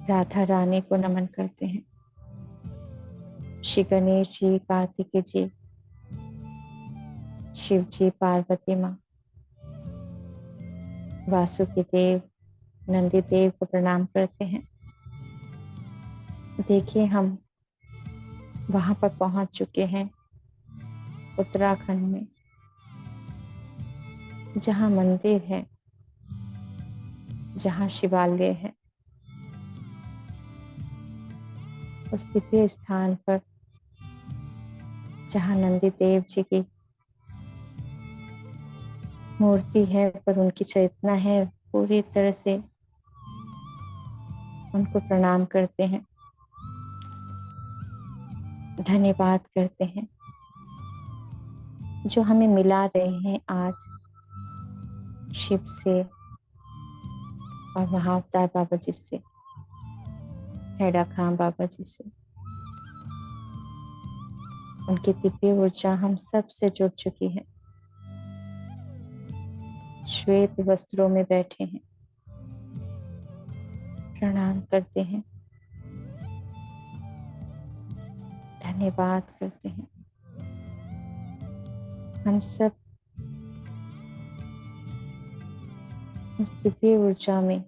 राधा रानी को नमन करते हैं, श्री गणेश जी, कार्तिकेय जी, शिव जी, पार्वती माँ, वासुकी देव, नंदी देव को प्रणाम करते हैं। देखिए हम वहां पर पहुंच चुके हैं, उत्तराखंड में, जहाँ मंदिर है, जहाँ शिवालय है। उस दिव्य स्थान पर जहाँ नंदी देव जी की मूर्ति है पर उनकी चेतना है, पूरी तरह से उनको प्रणाम करते हैं, धन्यवाद करते हैं जो हमें मिला रहे हैं आज शिव से और महाअवतार बाबा जी से, हेडा खां बाबा जी से। उनकी दिव्य ऊर्जा हम सब से जुड़ चुकी है। श्वेत वस्त्रों में बैठे हैं, प्रणाम करते हैं, धन्यवाद करते हैं। हम सब उस दिव्य ऊर्जा में,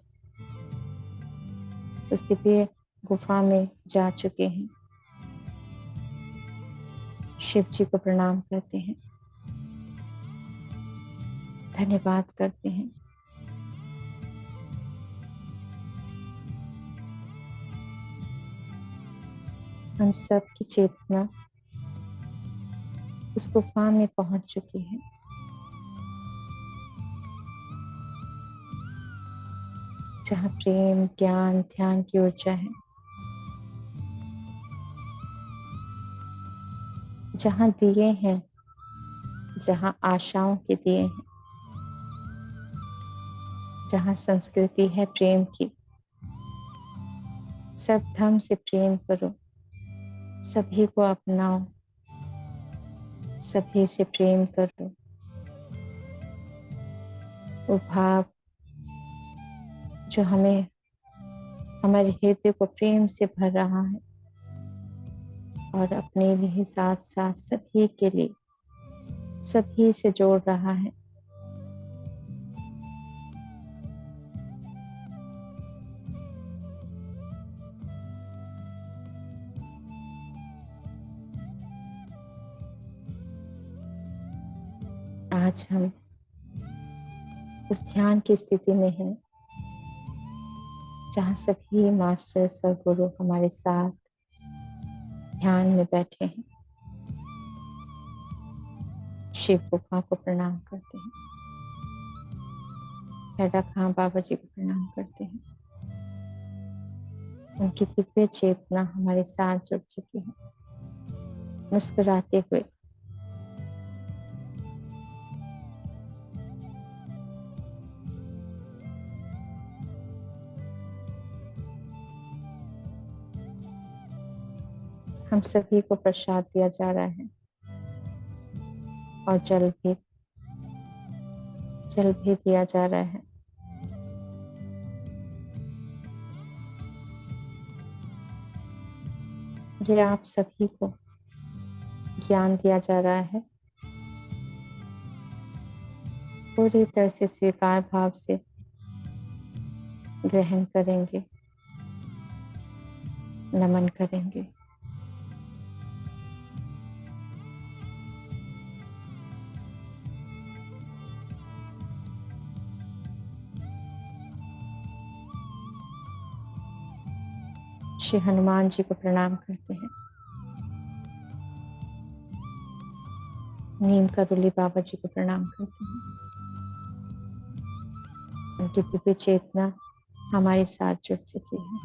उस दिव्य गुफा में जा चुके हैं। शिव जी को प्रणाम करते हैं, धन्यवाद करते हैं। हम सब की चेतना उस गुफा में पहुंच चुकी है, जहाँ प्रेम, ज्ञान, ध्यान की ऊर्जा है, जहाँ दिए हैं, जहाँ आशाओं के दिए हैं, जहाँ संस्कृति है प्रेम की। सब धर्म से प्रेम करो, सभी को अपनाओ, सभी से प्रेम करो। वो भाव जो हमें, हमारे हृदय को प्रेम से भर रहा है और अपने लिए साथ साथ सभी के लिए, सभी से जोड़ रहा है। आज हम उस ध्यान की स्थिति में हैं जहाँ सभी मास्टर सदगुरु हमारे साथ ध्यान में बैठे हैं। शिव गुफा को प्रणाम करते हैं, हेडा खां बाबा जी को प्रणाम करते हैं। उनकी दिव्य चेतना हमारे साथ जुड़ चुकी है। मुस्कुराते हुए हम सभी को प्रसाद दिया जा रहा है और जल भी दिया जा रहा है। ये आप सभी को ज्ञान दिया जा रहा है। पूरी तरह से स्वीकार भाव से ग्रहण करेंगे, नमन करेंगे। श्री हनुमान जी को प्रणाम करते हैं। नीम करोली बाबा जी को प्रणाम करते हैं। उनकी दिव्य चेतना हमारे साथ जुड़ चुकी है।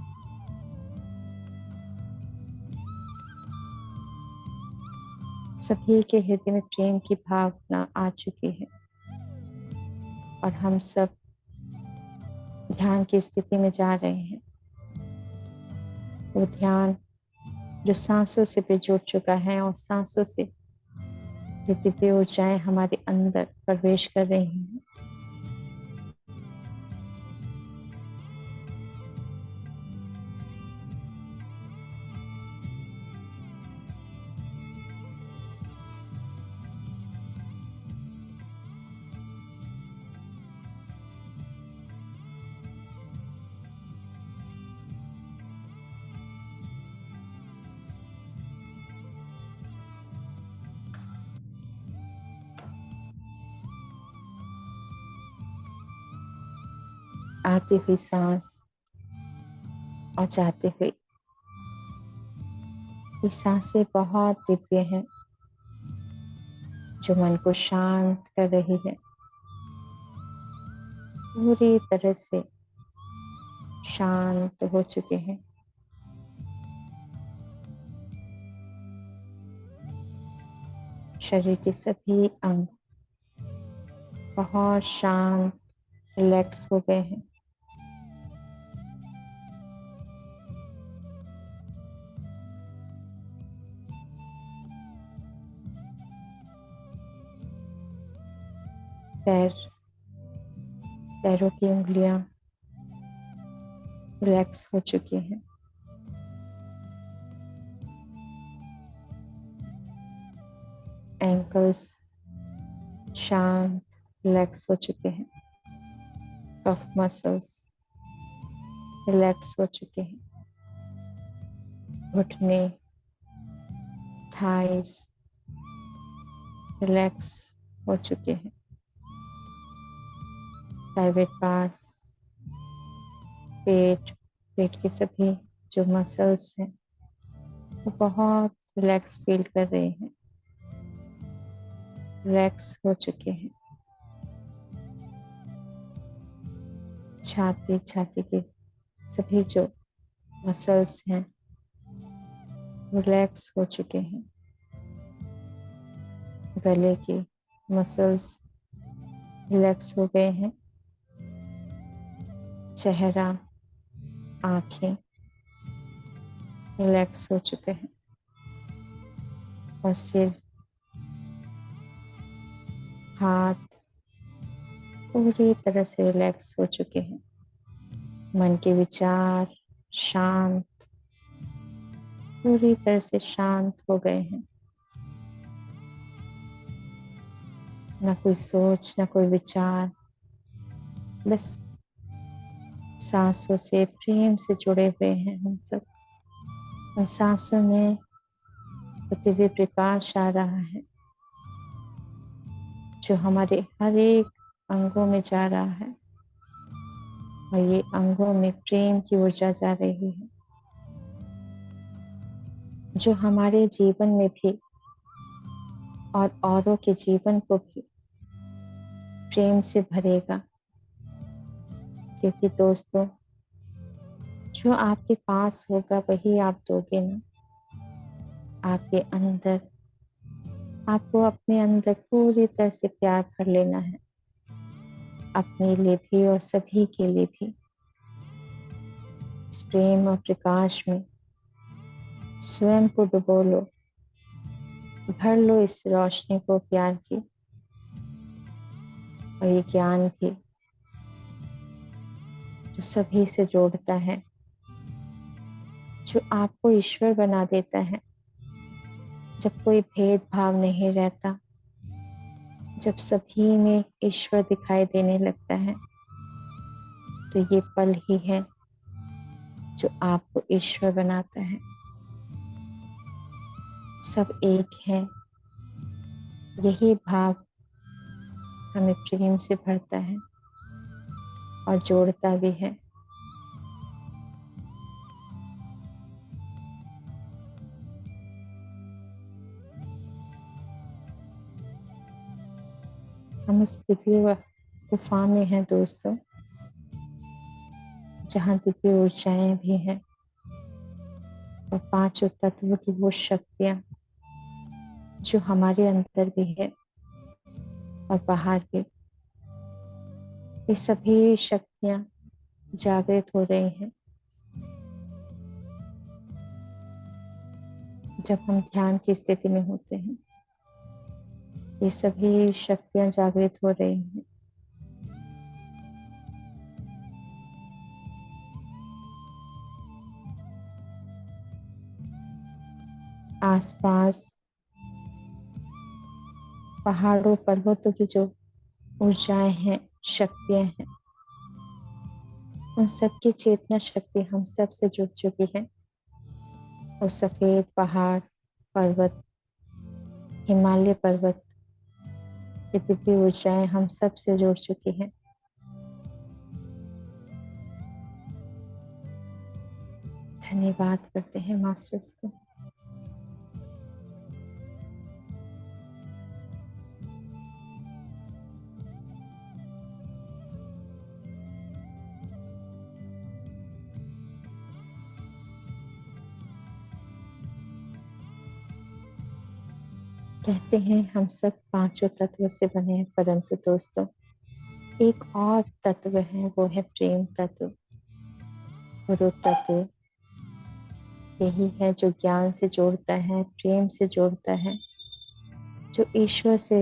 सभी के हृदय में प्रेम की भावना आ चुकी है और हम सब ध्यान की स्थिति में जा रहे हैं। वो ध्यान जो सांसों से भी जुड़ चुका है और सांसों से जो दिव्य ऊर्जाएं हमारे अंदर प्रवेश कर रही हैं। आती हुई सांस और जाते हुए, ये सांसें बहुत दिव्य हैं, जो मन को शांत कर रही है, पूरी तरह से शांत हो चुके हैं। शरीर के सभी अंग बहुत शांत, रिलैक्स हो गए हैं। पैरों की उंगलियां रिलैक्स हो चुकी हैं। एंकल्स शांत, रिलैक्स हो चुके हैं। कफ मसल्स रिलैक्स हो चुके हैं। घुटने, थाइस रिलैक्स हो चुके हैं। प्राइवेट पार्ट्स, पेट के सभी जो मसल्स हैं वो बहुत रिलैक्स फील कर रहे हैं, रिलैक्स हो चुके हैं। छाती के सभी जो मसल्स हैं रिलैक्स हो चुके हैं। गले के मसल्स रिलैक्स हो गए हैं। चेहरा, आंखें रिलैक्स हो चुके हैं। और सिर, हाथ पूरी तरह से रिलैक्स हो चुके हैं। मन के विचार शांत, पूरी तरह से शांत हो गए हैं। ना कोई सोच, ना कोई विचार, बस सांसों से प्रेम से जुड़े हुए हैं हम सब। उन सांसों में दिव्य प्रकाश आ रहा है जो हमारे हर एक अंगों में जा रहा है, और ये अंगों में प्रेम की ऊर्जा जा रही है जो हमारे जीवन में भी और औरों के जीवन को भी प्रेम से भरेगा। क्योंकि दोस्तों, जो आपके पास होगा वही आप दोगे ना। आपके अंदर, आपको अपने अंदर पूरी तरह से प्यार भर लेना है, अपने लिए भी और सभी के लिए भी। इस प्रेम और प्रकाश में स्वयं को डुबो लो, भर लो इस रोशनी को प्यार की, और ये ज्ञान भी जो सभी से जोड़ता है, जो आपको ईश्वर बना देता है। जब कोई भेदभाव नहीं रहता, जब सभी में ईश्वर दिखाई देने लगता है, तो ये पल ही है जो आपको ईश्वर बनाता है। सब एक है, यही भाव हमें प्रेम से भरता है और जोड़ता भी है। हम उस दिव्य गुफा में हैं दोस्तों, जहाँ दिव्य ऊर्जाएं भी हैं और पांचों तत्व की वो शक्तियां जो हमारे अंदर भी है और बाहर भी। ये सभी शक्तियां जागृत हो रही हैं जब हम ध्यान की स्थिति में होते हैं। ये सभी शक्तियां जागृत हो रही हैं। आसपास पहाड़ों पर्वतों की जो ऊर्जाएं हैं, शक्तियां हैं, उन सबकी चेतना शक्ति हम सब से जुड़ चुकी है। और सफेद पहाड़, पर्वत, हिमालय पर्वत, ये दिव्य ऊर्जाएं हम सब से जुड़ चुकी हैं। धन्यवाद करते हैं मास्टर्स को। कहते हैं हम सब पांचों तत्व से बने हैं, परंतु दोस्तों एक और तत्व है, वो है प्रेम तत्व, गुरु तत्व। यही है जो ज्ञान से जोड़ता है, प्रेम से जोड़ता है, जो ईश्वर से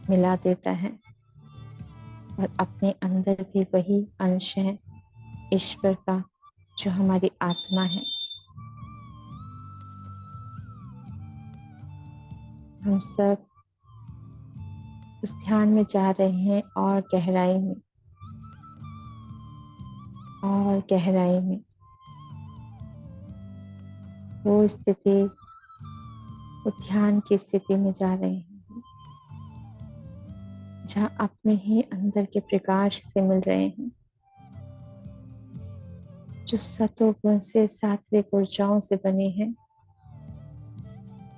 मिला देता है। और अपने अंदर भी वही अंश है ईश्वर का, जो हमारी आत्मा है। हम सब उस ध्यान में जा रहे हैं और गहराई में, और गहराई में वो स्थिति, वो ध्यान की स्थिति में जा रहे हैं जहाँ अपने ही अंदर के प्रकाश से मिल रहे हैं, जो सतो गुण से सात्विक ऊर्जाओं से बने हैं।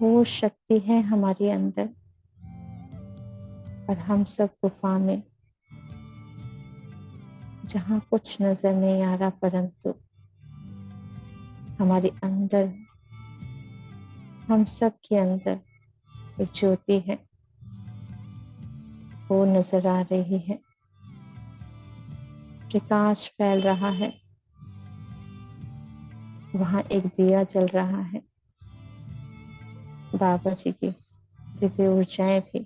वो शक्ति है हमारे अंदर, और हम सब गुफा में, जहाँ कुछ नजर नहीं आ रहा, परंतु हमारे अंदर, हम सब के अंदर एक ज्योति है, वो नजर आ रही है। प्रकाश फैल रहा है, वहां एक दिया जल रहा है। बाबा जी की दिव्य ऊर्जाएं भी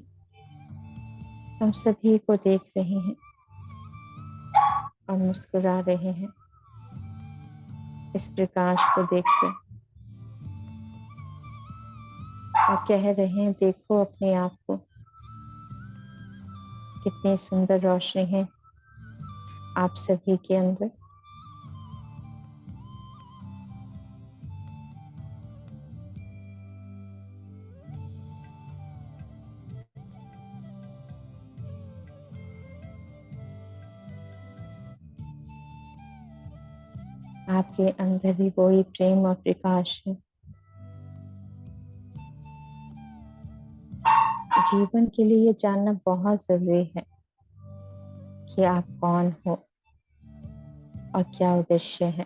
हम सभी को देख रही हैं और मुस्कुरा रहे हैं इस प्रकाश को देखकर, और कह रहे हैं देखो अपने आप को, कितनी सुंदर रोशनी है आप सभी के अंदर। आपके अंदर भी वही प्रेम और प्रकाश है। जीवन के लिए ये जानना बहुत जरूरी है कि आप कौन हो और क्या उद्देश्य है।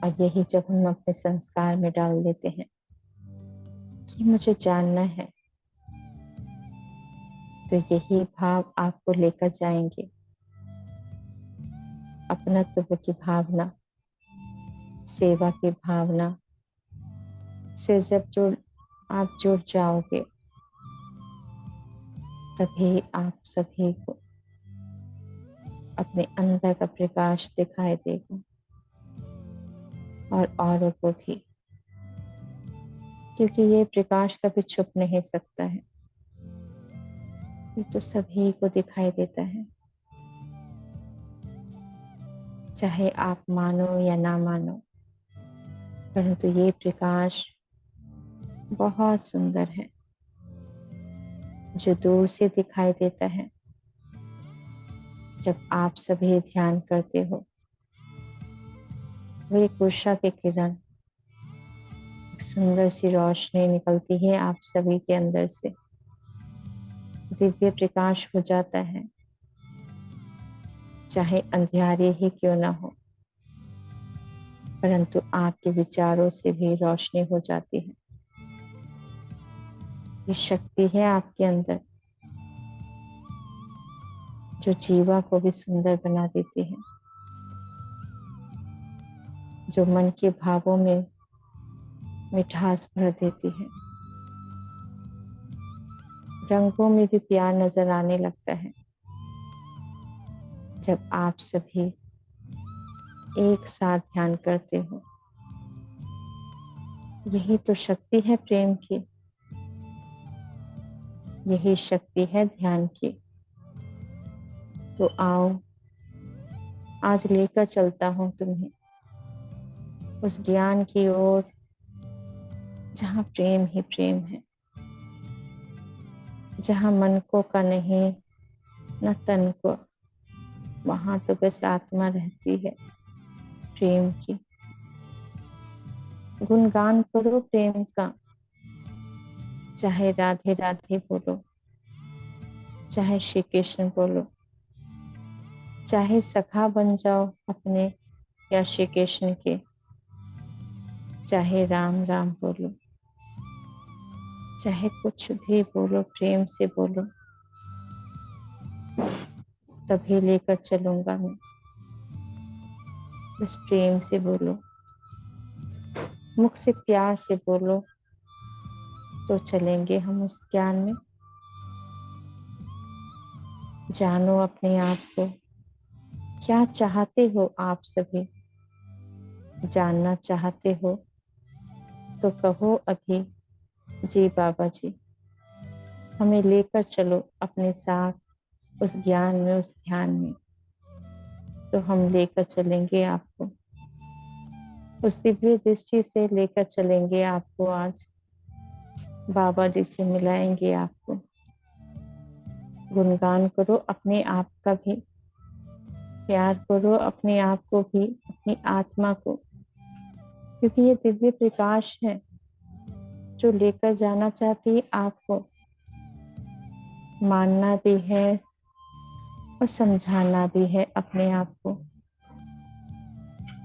और यही जब हम अपने संस्कार में डाल देते हैं कि मुझे जानना है, तो यही भाव आपको लेकर जाएंगे अपनत्व की भावना, सेवा की भावना से जब आप जुड़ जाओगे, तभी आप सभी को अपने अंदर का प्रकाश दिखाई देगा, और औरों को भी, क्योंकि ये प्रकाश कभी छुप नहीं सकता है, ये तो सभी को दिखाई देता है, चाहे आप मानो या ना मानो। परंतु ये प्रकाश बहुत सुंदर है, जो दूर से दिखाई देता है। जब आप सभी ध्यान करते हो, वो एक उषा की किरण, एक सुंदर सी रोशनी निकलती है आप सभी के अंदर से, दिव्य प्रकाश हो जाता है, चाहे अंधियारे ही क्यों ना हो, परंतु आपके विचारों से भी रोशनी हो जाती है। ये शक्ति है आपके अंदर, जो जीवा को भी सुंदर बना देती है, जो मन के भावों में मिठास भर देती है, रंगों में भी प्यार नजर आने लगता है जब आप सभी एक साथ ध्यान करते हो। यही तो शक्ति है प्रेम की, यही शक्ति है ध्यान की। तो आओ, आज लेकर चलता हूँ तुम्हें उस ज्ञान की ओर, जहाँ प्रेम ही प्रेम है, जहाँ मन को का नहीं न तन को, वहां तो बस आत्मा रहती है प्रेम की। गुणगान करो प्रेम का, चाहे राधे राधे बोलो, चाहे श्री कृष्ण बोलो, चाहे सखा बन जाओ अपने या श्री कृष्ण के, चाहे राम राम बोलो, चाहे कुछ भी बोलो, प्रेम से बोलो, तभी लेकर चलूंगा मैं। बस प्रेम से बोलो, मुख से प्यार से बोलो, तो चलेंगे हम उस ज्ञान में। जानो अपने आप को, क्या चाहते हो आप सभी, जानना चाहते हो तो कहो अभी, जी बाबा जी हमें लेकर चलो अपने साथ उस ज्ञान में, उस ध्यान में। तो हम लेकर चलेंगे आपको, उस दिव्य दृष्टि से लेकर चलेंगे आपको। आज बाबा जी से मिलाएंगे आपको। गुणगान करो अपने आप का भी, प्यार करो अपने आप को भी, अपनी आत्मा को, क्योंकि ये दिव्य प्रकाश है जो लेकर जाना चाहती है आपको। मानना भी है और समझाना भी है अपने आप को।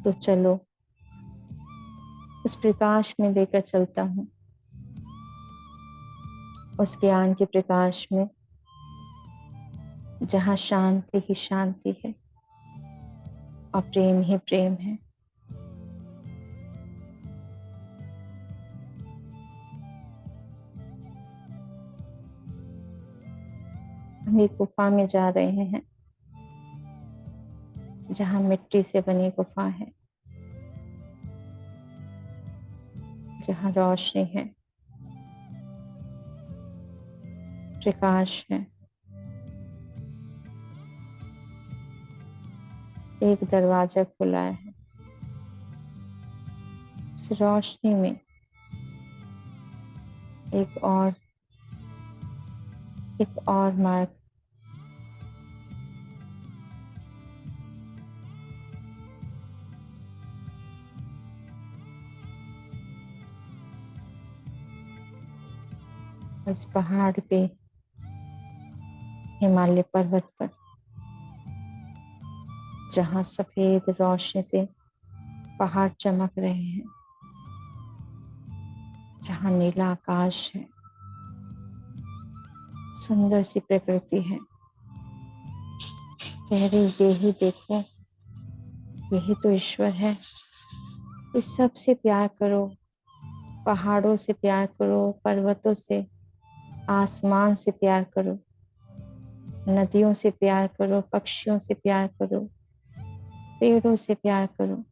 तो चलो उस प्रकाश में लेकर चलता हूँ, उस ज्ञान के प्रकाश में, जहाँ शांति ही शांति है और प्रेम ही प्रेम है। हम एक गुफा में जा रहे हैं, जहाँ मिट्टी से बनी गुफा है, जहाँ रोशनी है, प्रकाश है। एक दरवाजा खुला है, उस रोशनी में एक और मार्ग। उस पहाड़ पे, हिमालय पर्वत पर, जहाँ सफेद रोशनी से पहाड़ चमक रहे हैं, जहाँ नीला आकाश है, सुंदर सी प्रकृति है। कह रही यही देखो, यही तो ईश्वर है। इस सब से प्यार करो, पहाड़ों से प्यार करो, पर्वतों से, आसमान से प्यार करो, नदियों से प्यार करो, पक्षियों से प्यार करो, पेड़ों से प्यार करो।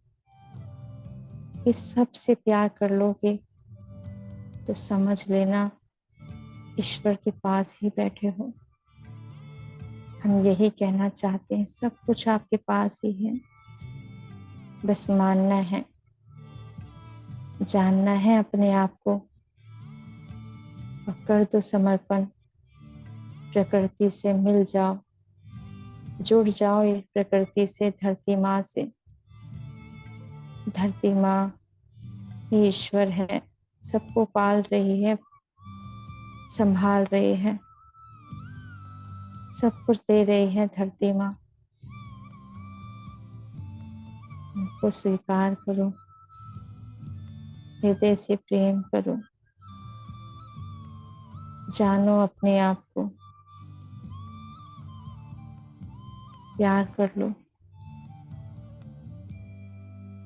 इस सब से प्यार कर लोगे तो समझ लेना ईश्वर के पास ही बैठे हो। हम यही कहना चाहते हैं, सब कुछ आपके पास ही है, बस मानना है, जानना है अपने आप को और कर दो समर्पण। प्रकृति से मिल जाओ, जुड़ जाओ इस प्रकृति से, धरती माँ से। धरती माँ ही ईश्वर है, सबको पाल रही है, संभाल रही है, सब कुछ दे रही है धरती माँ। उनको स्वीकार करो, हृदय से प्रेम करो, जानो अपने आप को, प्यार कर लो।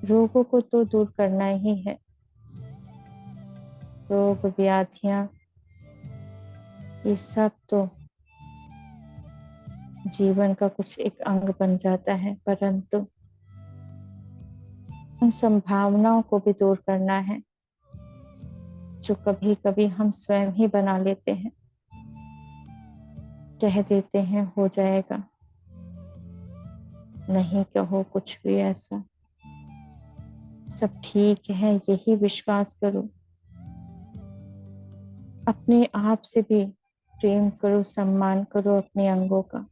रोगों को तो दूर करना ही है। रोग व्याधियां ये सब तो जीवन का कुछ एक अंग बन जाता है, परंतु उन संभावनाओं को भी दूर करना है जो कभी कभी हम स्वयं ही बना लेते हैं। कह देते हैं हो जाएगा, नहीं कहो कुछ भी ऐसा, सब ठीक है यही विश्वास करो। अपने आप से भी प्रेम करो, सम्मान करो अपने अंगों का।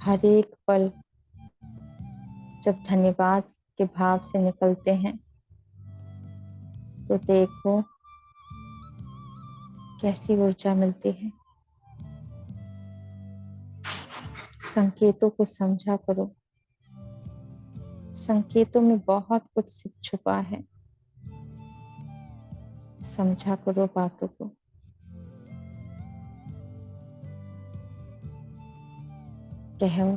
हर एक पल जब धन्यवाद के भाव से निकलते हैं तो देखो कैसी ऊर्जा मिलती है। संकेतों को समझा करो, संकेतों में बहुत कुछ छुपा है। समझा करो बातों को। कहो,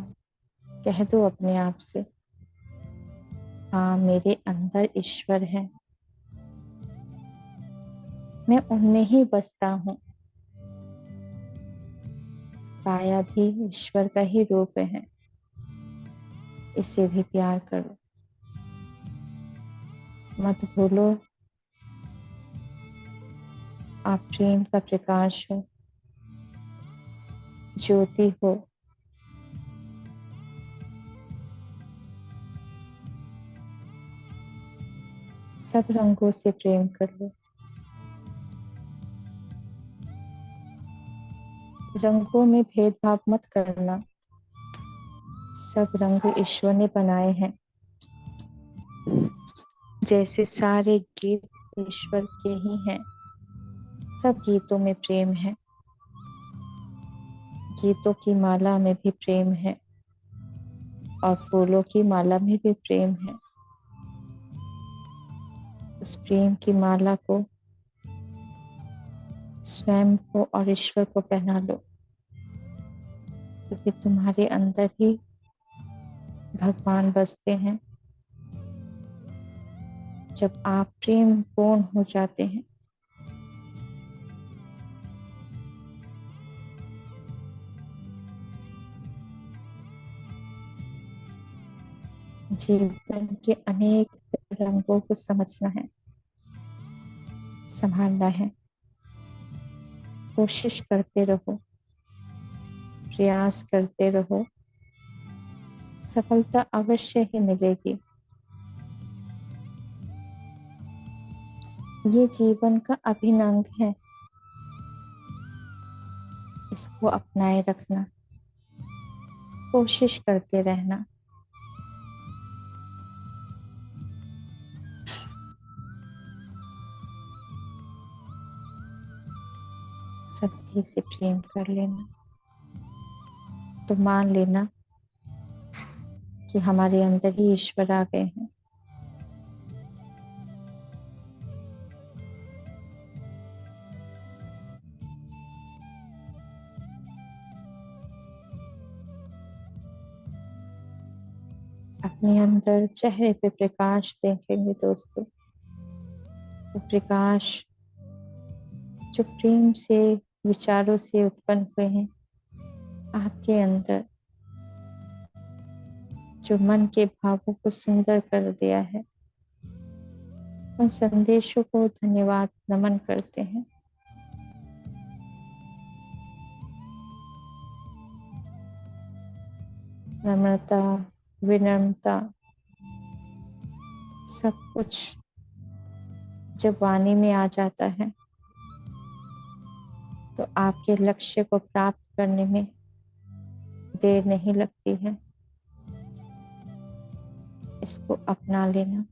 कह दो अपने आप से, हाँ मेरे अंदर ईश्वर है, मैं उनमें ही बसता हूँ। काया भी ईश्वर का ही रूप है, इसे भी प्यार करो। मत भूलो, आप प्रेम का प्रकाश हो, ज्योति हो। सब रंगों से प्रेम कर लो। रंगों में भेदभाव मत करना। सब रंग ईश्वर ने बनाए हैं। जैसे सारे गीत ईश्वर के ही हैं, सब गीतों में प्रेम है। गीतों की माला में भी प्रेम है और फूलों की माला में भी प्रेम है। उस प्रेम की माला को स्वयं को और ईश्वर को पहना लो, क्योंकि तुम्हारे अंदर ही भगवान बसते हैं। जब आप प्रेम पूर्ण हो जाते हैं, जीवन के अनेक रंगों को समझना है, संभालना है। कोशिश करते रहो, प्रयास करते रहो, सफलता अवश्य ही मिलेगी। ये जीवन का अभिन्न अंग है, इसको अपनाए रखना, कोशिश करते रहना। सभी से प्रेम कर लेना, तो मान लेना कि हमारे अंदर ही ईश्वर आ गए हैं। अपने अंदर चेहरे पे प्रकाश देखेंगे दोस्तों, वो प्रकाश जो प्रेम से, विचारों से उत्पन्न हुए हैं आपके अंदर, जो मन के भावों को सुंदर कर दिया है, उन संदेशों को धन्यवाद नमन करते हैं। नम्रता, विनम्रता, सब कुछ जब वाणी में आ जाता है तो आपके लक्ष्य को प्राप्त करने में देर नहीं लगती है। इसको अपना लेना।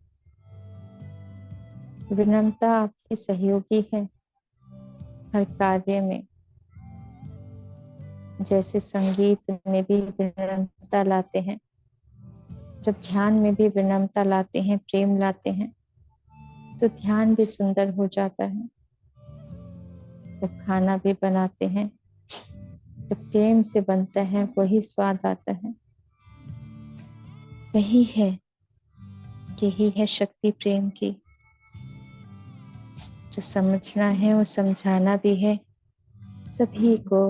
विनम्रता आपकी सहयोगी है हर कार्य में। जैसे संगीत में भी विनम्रता लाते हैं, जब ध्यान में भी विनम्रता लाते हैं, प्रेम लाते हैं, तो ध्यान भी सुंदर हो जाता है। जब खाना भी बनाते हैं, जब प्रेम से बनता है वही स्वाद आता है। वही है, यही है शक्ति प्रेम की। जो समझना है वो समझाना भी है सभी को।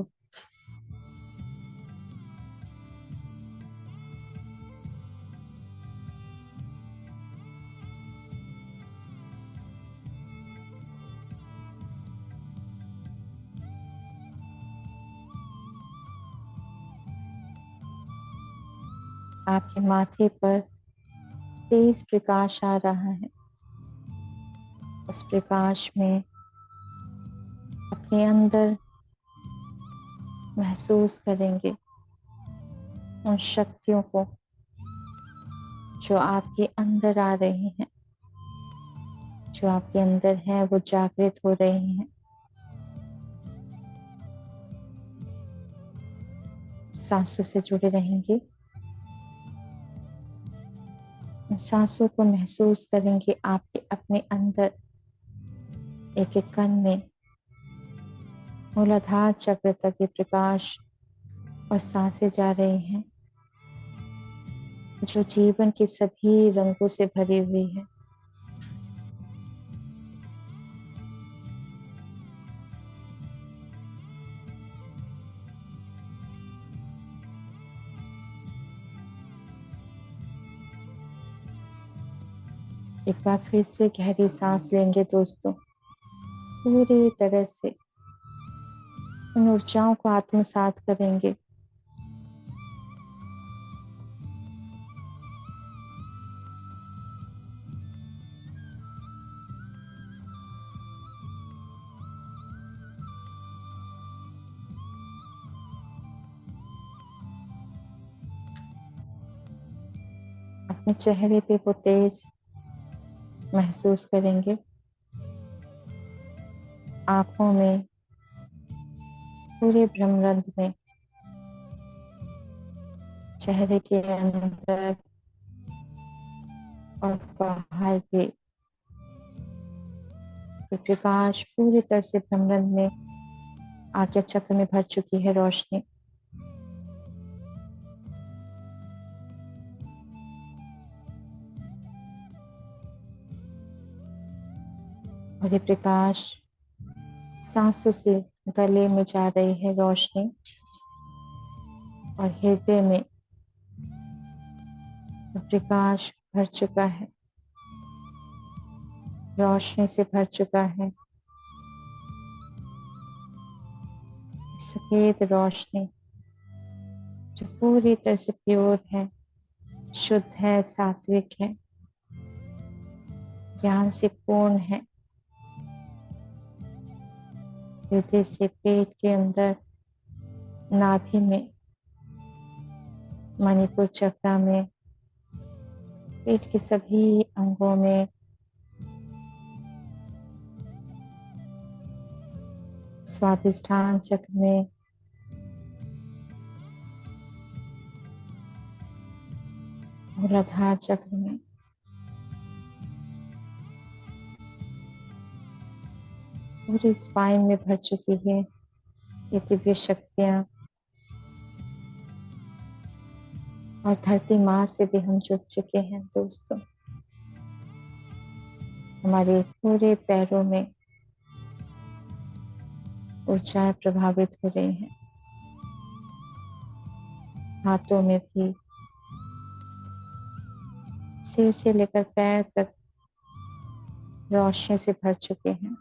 आपके माथे पर तेज प्रकाश आ रहा है। उस प्रकाश में अपने अंदर महसूस करेंगे उन शक्तियों को जो आपके अंदर आ रही हैं, जो आपके अंदर है वो जागृत हो रही हैं। सांसों से जुड़े रहेंगे। सांसों को महसूस करेंगे आपके अपने अंदर, एक एक कण में मूलाधार चक्र तक ये प्रकाश और सांसें जा रही हैं, जो जीवन के सभी रंगों से भरी हुई है। एक बार फिर से गहरी सांस लेंगे दोस्तों, पूरी तरह से उन ऊर्जाओं को आत्मसात करेंगे। अपने चेहरे पे वो तेज महसूस करेंगे, आंखों में, पूरे ब्रह्मांड में, चेहरे के अंदर और बाहर भी प्रकाश पूरी तरह से ब्रह्मांड में आज्ञा चक्र में भर चुकी है रोशनी। और ये प्रकाश सांसों से गले में जा रही है रोशनी, और हृदय में प्रकाश भर चुका है, रोशनी से भर चुका है। सफेद रोशनी जो पूरी तरह से प्योर है, शुद्ध है, सात्विक है, ज्ञान से पूर्ण है। हृदय से पेट के अंदर, नाभि में, मणिपुर चक्र में, पेट के सभी अंगों में, स्वादिष्ठान चक्र में, मूलाधार चक्र में, पूरी स्पाइन में भर चुकी है ये दिव्य शक्तियां। और धरती माँ से भी हम जुड़ चुके हैं दोस्तों। हमारे पूरे पैरों में ऊर्जाएं प्रभावित हो रही हैं, हाथों में भी, सिर से लेकर पैर तक रोशनी से भर चुके हैं।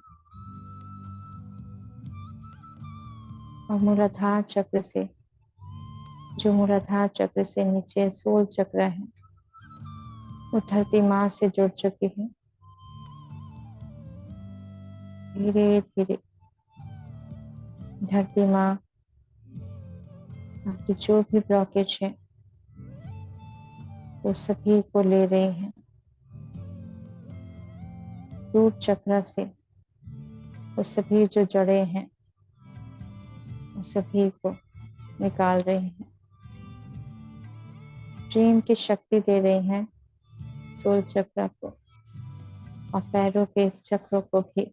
और मूलाधार चक्र से, जो मूलाधार चक्र से नीचे सोल चक्र है, वो धरती माँ से जुड़ चुकी है। धीरे धीरे धरती माँ आपकी जो भी ब्लॉकेज है वो सभी को ले रही हैं। रूट चक्र से वो सभी जो जड़े हैं वो सभी को निकाल रहे हैं। प्रेम की शक्ति दे रही हैं सोल चक्र को, और पैरों के चक्रों को भी।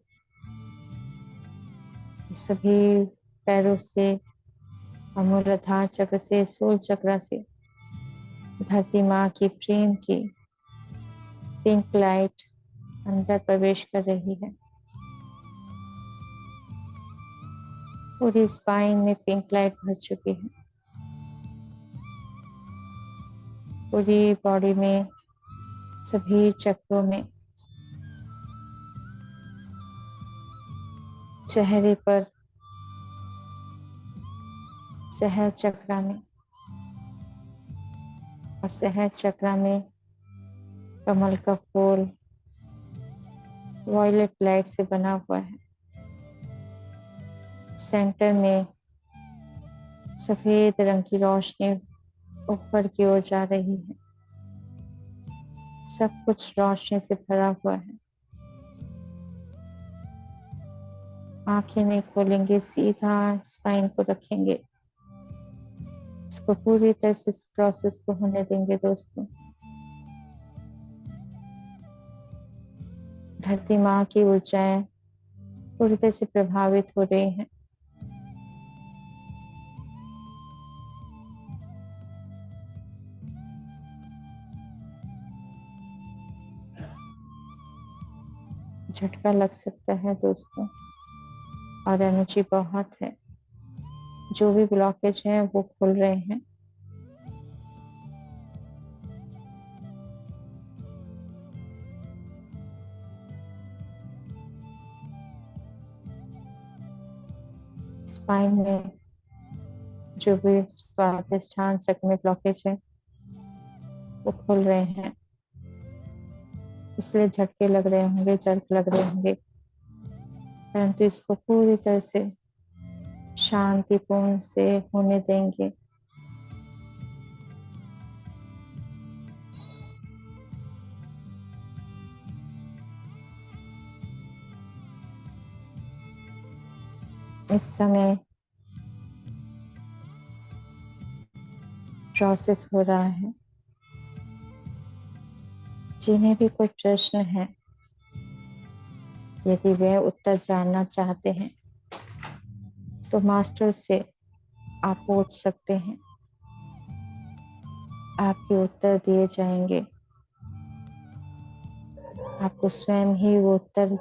सभी पैरों से और मूलाधार चक्र से, सोल चक्र से धरती माँ की प्रेम की पिंक लाइट अंदर प्रवेश कर रही है। पूरी स्पाइन में पिंक लाइट भर चुकी है। पूरी बॉडी में, सभी चक्रों में, चेहरे पर, सहर चक्र में, और सहर चक्र में कमल का फूल वॉयलेट लाइट से बना हुआ है। सेंटर में सफेद रंग की रोशनी ऊपर की ओर जा रही है। सब कुछ रोशनी से भरा हुआ है। आंखें नहीं खोलेंगे, सीधा स्पाइन को रखेंगे। इसको पूरी तरह से इस प्रोसेस को होने देंगे दोस्तों। धरती माँ की ऊर्जाएं पूरी तरह से प्रभावित हो रही हैं। झटका लग सकता है दोस्तों, और एनर्जी बहुत है। जो भी ब्लॉकेज है वो खुल रहे हैं। स्पाइन में जो भी स्वादिष्ठान चक्र में ब्लॉकेज है वो खुल रहे हैं, इसलिए झटके लग रहे होंगे, जर्क लग रहे होंगे, परंतु इसको पूरी तरह से शांतिपूर्ण से होने देंगे। इस समय प्रोसेस हो रहा है। जिन्हें भी कोई प्रश्न है, यदि वे उत्तर जानना चाहते हैं तो मास्टर से आप पूछ सकते हैं, आपके उत्तर दिए जाएंगे। आपको स्वयं ही वो उत्तर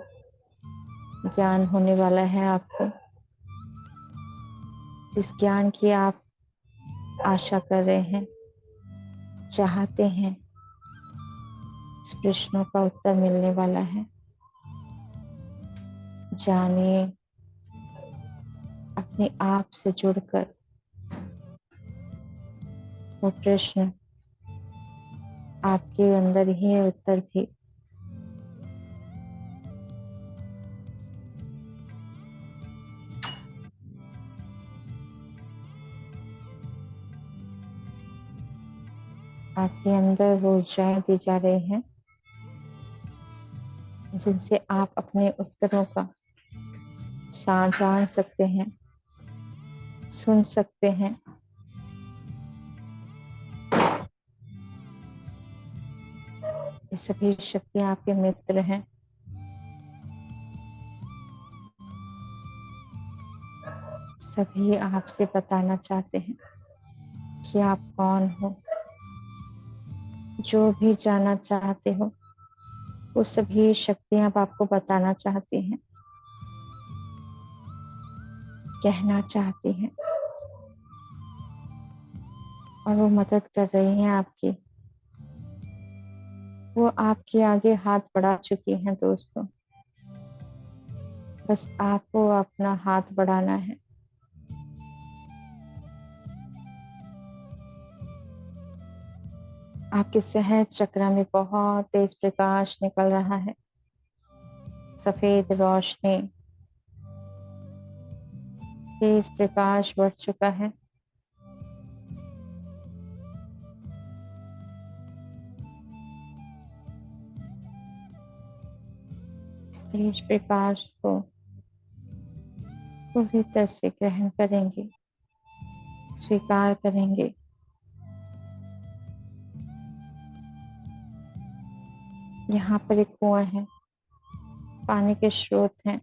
ज्ञान होने वाला है। आपको जिस ज्ञान की आप आशा कर रहे हैं, चाहते हैं, इस प्रश्नों का उत्तर मिलने वाला है। जानिए, अपने आप से जुड़कर वो प्रश्न आपके अंदर ही है, उत्तर भी। आपके अंदर वो ऊर्जाएं दी जा रही हैं जिनसे आप अपने उत्तरों का सार जान सकते हैं, सुन सकते हैं। ये सभी शक्तियां आपके मित्र हैं। सभी आपसे बताना चाहते हैं कि आप कौन हो। जो भी जानना चाहते हो वो सभी शक्तियां अब आपको बताना चाहती हैं, कहना चाहती हैं, और वो मदद कर रही हैं आपकी। वो आपके आगे हाथ बढ़ा चुकी हैं दोस्तों। बस आपको अपना हाथ बढ़ाना है। आपके सहज चक्र में बहुत तेज प्रकाश निकल रहा है। सफेद रोशनी, तेज प्रकाश बढ़ चुका है। इस तेज प्रकाश को पूरी तरह से ग्रहण करेंगे, स्वीकार करेंगे। यहाँ पर एक कुआं है, पानी के स्रोत हैं।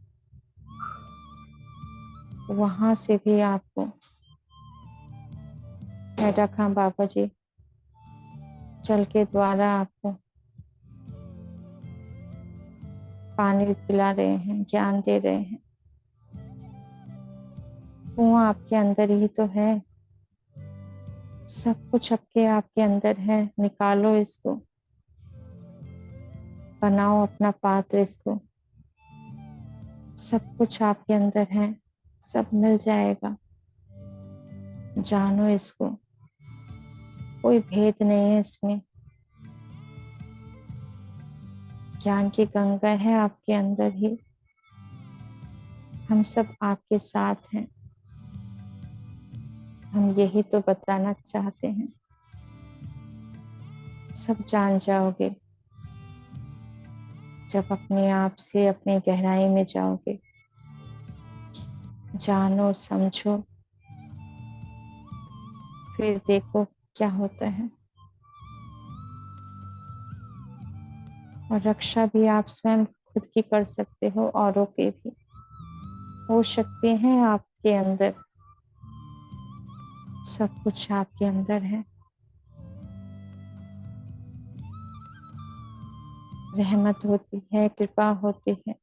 वहां से भी आपको हैदरा खां बाबा जी जल के द्वारा आपको पानी पिला रहे हैं, ज्ञान दे रहे हैं। कुआं आपके अंदर ही तो है, सब कुछ आपके अंदर है। निकालो इसको, बनाओ अपना पात्र इसको। सब कुछ आपके अंदर है, सब मिल जाएगा। जानो इसको, कोई भेद नहीं है इसमें। ज्ञान की गंगा है आपके अंदर ही। हम सब आपके साथ हैं। हम यही तो बताना चाहते हैं। सब जान जाओगे जब अपने आप से अपनी गहराई में जाओगे। जानो, समझो, फिर देखो क्या होता है। और रक्षा भी आप स्वयं खुद की कर सकते हो, औरों के भी। वो शक्ति है आपके अंदर, सब कुछ आपके अंदर है। रहमत होती है, कृपा होती है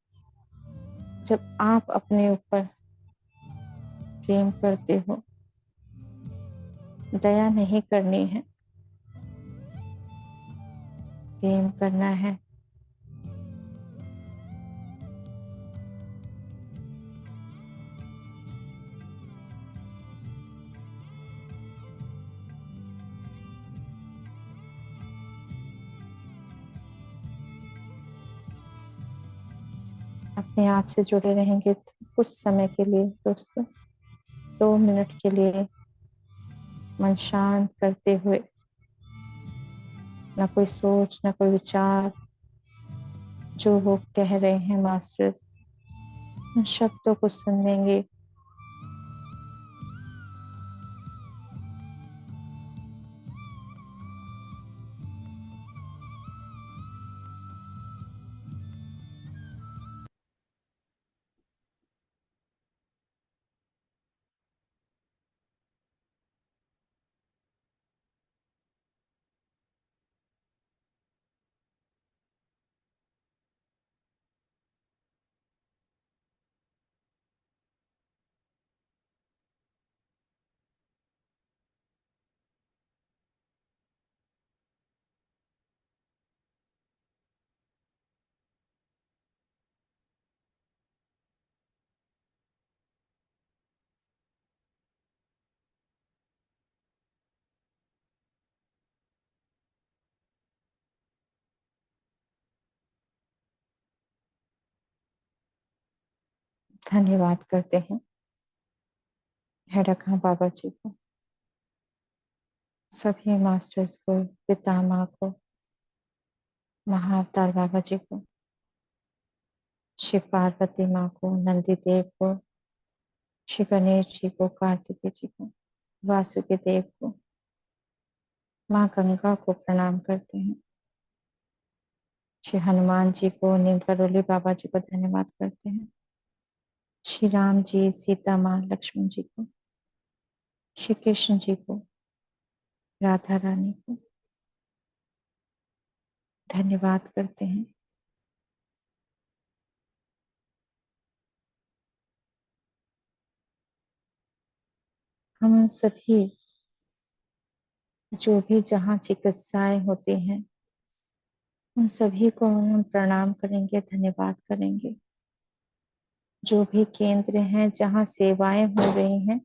जब आप अपने ऊपर प्रेम करते हो। दया नहीं करनी है, प्रेम करना है। अपने आप से जुड़े रहेंगे कुछ समय के लिए दोस्तों, 2 मिनट के लिए मन शांत करते हुए, ना कोई सोच ना कोई विचार, जो वो कह रहे हैं मास्टर्स उन शब्दों को सुन लेंगे। धन्यवाद करते हैं हेडक बाबा जी को, सभी मास्टर्स को, पितामह को, महाअवतार बाबा जी को, शिव पार्वती माँ को, नंदी देव को, श्री गणेश जी को, कार्तिकेय जी को, वासुकी देव को, माँ गंगा को प्रणाम करते हैं। श्री हनुमान जी को, नीम करोली बाबा जी को धन्यवाद करते हैं। श्री राम जी, सीता माँ, लक्ष्मण जी को, श्री कृष्ण जी को, राधा रानी को धन्यवाद करते हैं। हम सभी जो भी जहाँ चिकित्साएं होती हैं उन सभी को हम प्रणाम करेंगे, धन्यवाद करेंगे। जो भी केंद्र हैं जहाँ सेवाएं हो रही हैं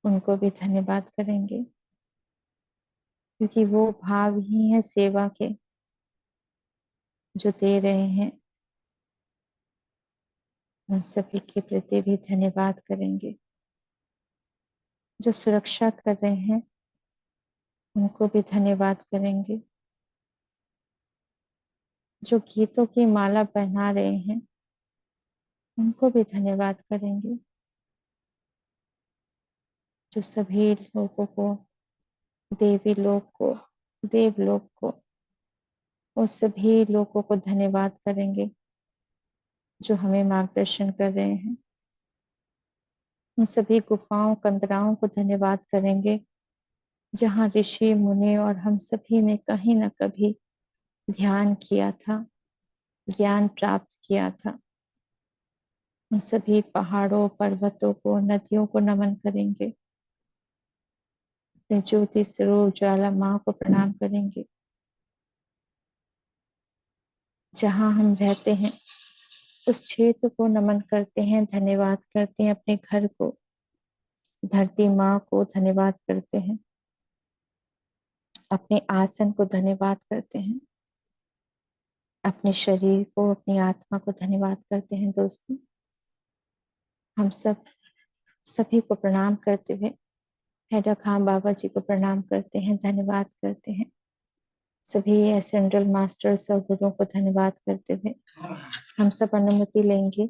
उनको भी धन्यवाद करेंगे, क्योंकि वो भाव ही है सेवा के जो दे रहे हैं। उन सभी के प्रति भी धन्यवाद करेंगे। जो सुरक्षा कर रहे हैं उनको भी धन्यवाद करेंगे। जो गीतों की माला पहना रहे हैं उनको भी धन्यवाद करेंगे। जो सभी लोगों को, देवी लोग को, देवलोक को, उन सभी लोगों को धन्यवाद करेंगे जो हमें मार्गदर्शन कर रहे हैं। उन सभी गुफाओं, कंदराओं को धन्यवाद करेंगे जहाँ ऋषि मुनि और हम सभी ने कहीं न कभी ध्यान किया था, ज्ञान प्राप्त किया था। उन सभी पहाड़ों, पर्वतों को, नदियों को नमन करेंगे। अपने ज्योति स्वरूप ज्वाला माँ को प्रणाम करेंगे। जहाँ हम रहते हैं उस क्षेत्र को नमन करते हैं, धन्यवाद करते हैं। अपने घर को, धरती माँ को धन्यवाद करते हैं। अपने आसन को धन्यवाद करते हैं। अपने शरीर को, अपनी आत्मा को धन्यवाद करते हैं। दोस्तों, हम सब सभी को प्रणाम करते हुए हेडा खान बाबा जी को प्रणाम करते हैं, धन्यवाद करते हैं। सभी एसेंड्रल मास्टर्स और गुरुओं को धन्यवाद करते हुए हम सब अनुमति लेंगे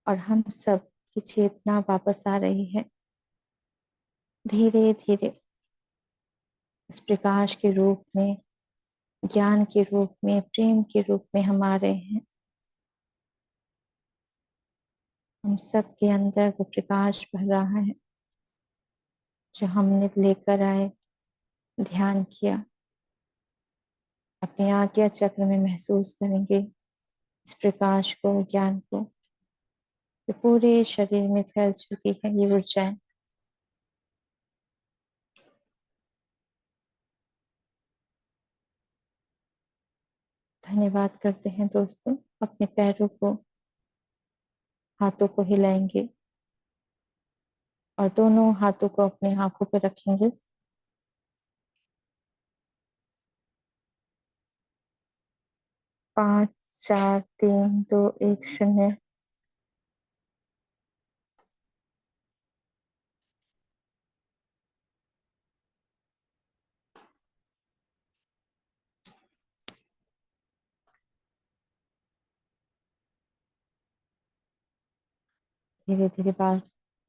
और हम सब की चेतना वापस आ रही है। धीरे धीरे इस प्रकाश के रूप में ज्ञान के रूप में, प्रेम के रूप में हम आ रहे हैं। हम सब के अंदर वो प्रकाश भर रहा है जो हमने लेकर आए, ध्यान किया। अपने आज्ञा चक्र में महसूस करेंगे इस प्रकाश को, ज्ञान को, जो पूरे शरीर में फैल चुकी है ये ऊर्जाएं। धन्यवाद करते हैं दोस्तों। अपने पैरों को, हाथों को हिलाएंगे और दोनों हाथों को अपने आंखों पर रखेंगे। 5 4 3 2 1 0। धीरे धीरे बाहर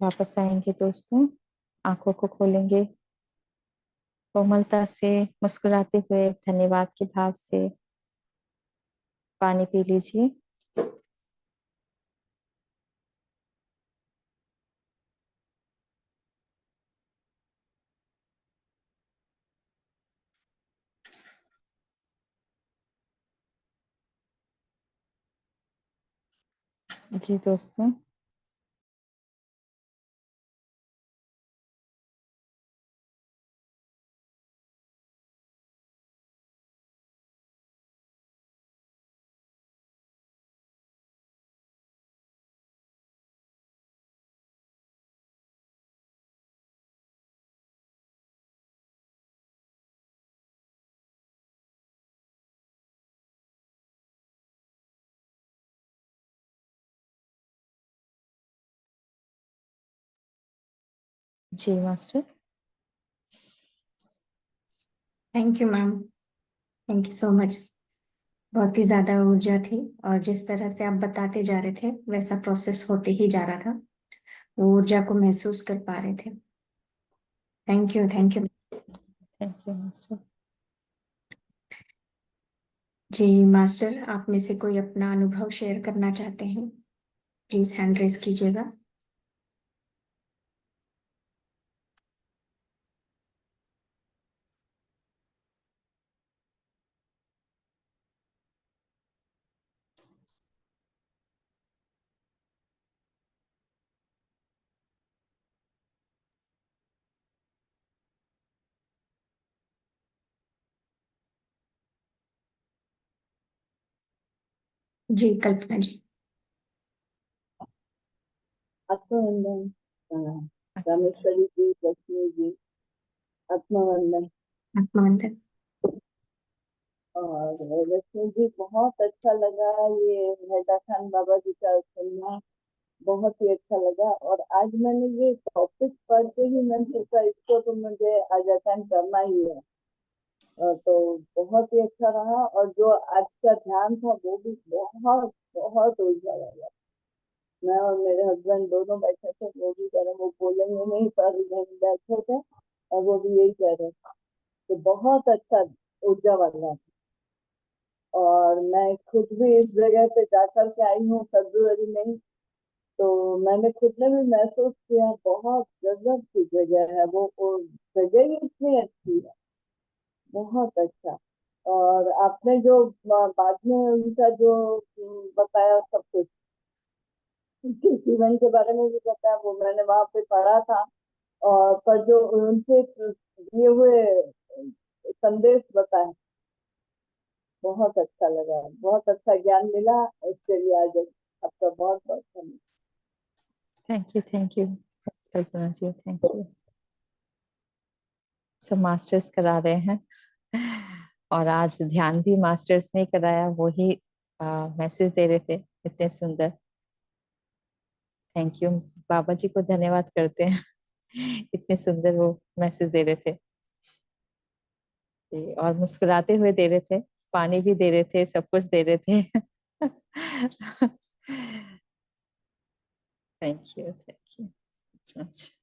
वापस आएंगे दोस्तों। आंखों को खोलेंगे कोमलता से, मुस्कुराते हुए, धन्यवाद के भाव से। पानी पी लीजिए। जी दोस्तों, जी master. Thank you ma'am, thank you so much. बहुत ही ज्यादा ऊर्जा थी, और जिस तरह से आप बताते जा रहे थे वैसा प्रोसेस होते ही जा रहा था। वो ऊर्जा को महसूस कर पा रहे थे। Thank you, thank you. Thank you master. जी मास्टर, आप में से कोई अपना अनुभव शेयर करना चाहते हैं, प्लीज हैंड रेज कीजिएगा। जी कल्पना जी। आत्मवंदन। रामेश्वरी जी, लक्ष्मी जी, आत्मवंदन। आत्मवंदन। और लक्ष्मी जी, बहुत अच्छा लगा ये हैदर खान बाबा जी का सुनना, बहुत ही अच्छा लगा। और आज मैंने ये टॉपिक पढ़ के ही मैंने सोचा इसको तो मुझे आज अटेंड करना ही है। तो बहुत ही अच्छा रहा, और जो आज का ध्यान था वो भी बहुत बहुत ऊर्जा लगा। मैं और मेरे हस्बैंड दोनों बैठे थे, वो भी कह रहे, वो बोलेंगे नहीं पर हम बैठे थे और वो भी यही कह रहे थे। तो बहुत अच्छा ऊर्जा वाला। और मैं खुद भी इस जगह पे जाकर के आई हूँ फरवरी में ही, तो मैंने खुद ने भी महसूस किया बहुत गजब की जगह है वो जगह ही इतनी अच्छी है, बहुत अच्छा। और आपने जो बाद में उनका जो बताया सब कुछ, उनके जीवन के बारे में भी बताया, वो मैंने वहां पे पढ़ा था। और पर जो उनके दिए हुए संदेश बताए, बहुत अच्छा लगा, बहुत अच्छा ज्ञान मिला। इसके लिए आज आपका बहुत बहुत धन्यवाद। Thank you Kalpana ji, thank you. सब मास्टर्स करा रहे हैं और आज ध्यान भी मास्टर्स ने कराया, वो ही मैसेज दे रहे थे, इतने सुंदर। Thank you. बाबा जी को धन्यवाद करते हैं इतने सुंदर वो मैसेज दे रहे थे। और मुस्कुराते हुए दे रहे थे, पानी भी दे रहे थे, सब कुछ दे रहे थे thank you, thank you so much.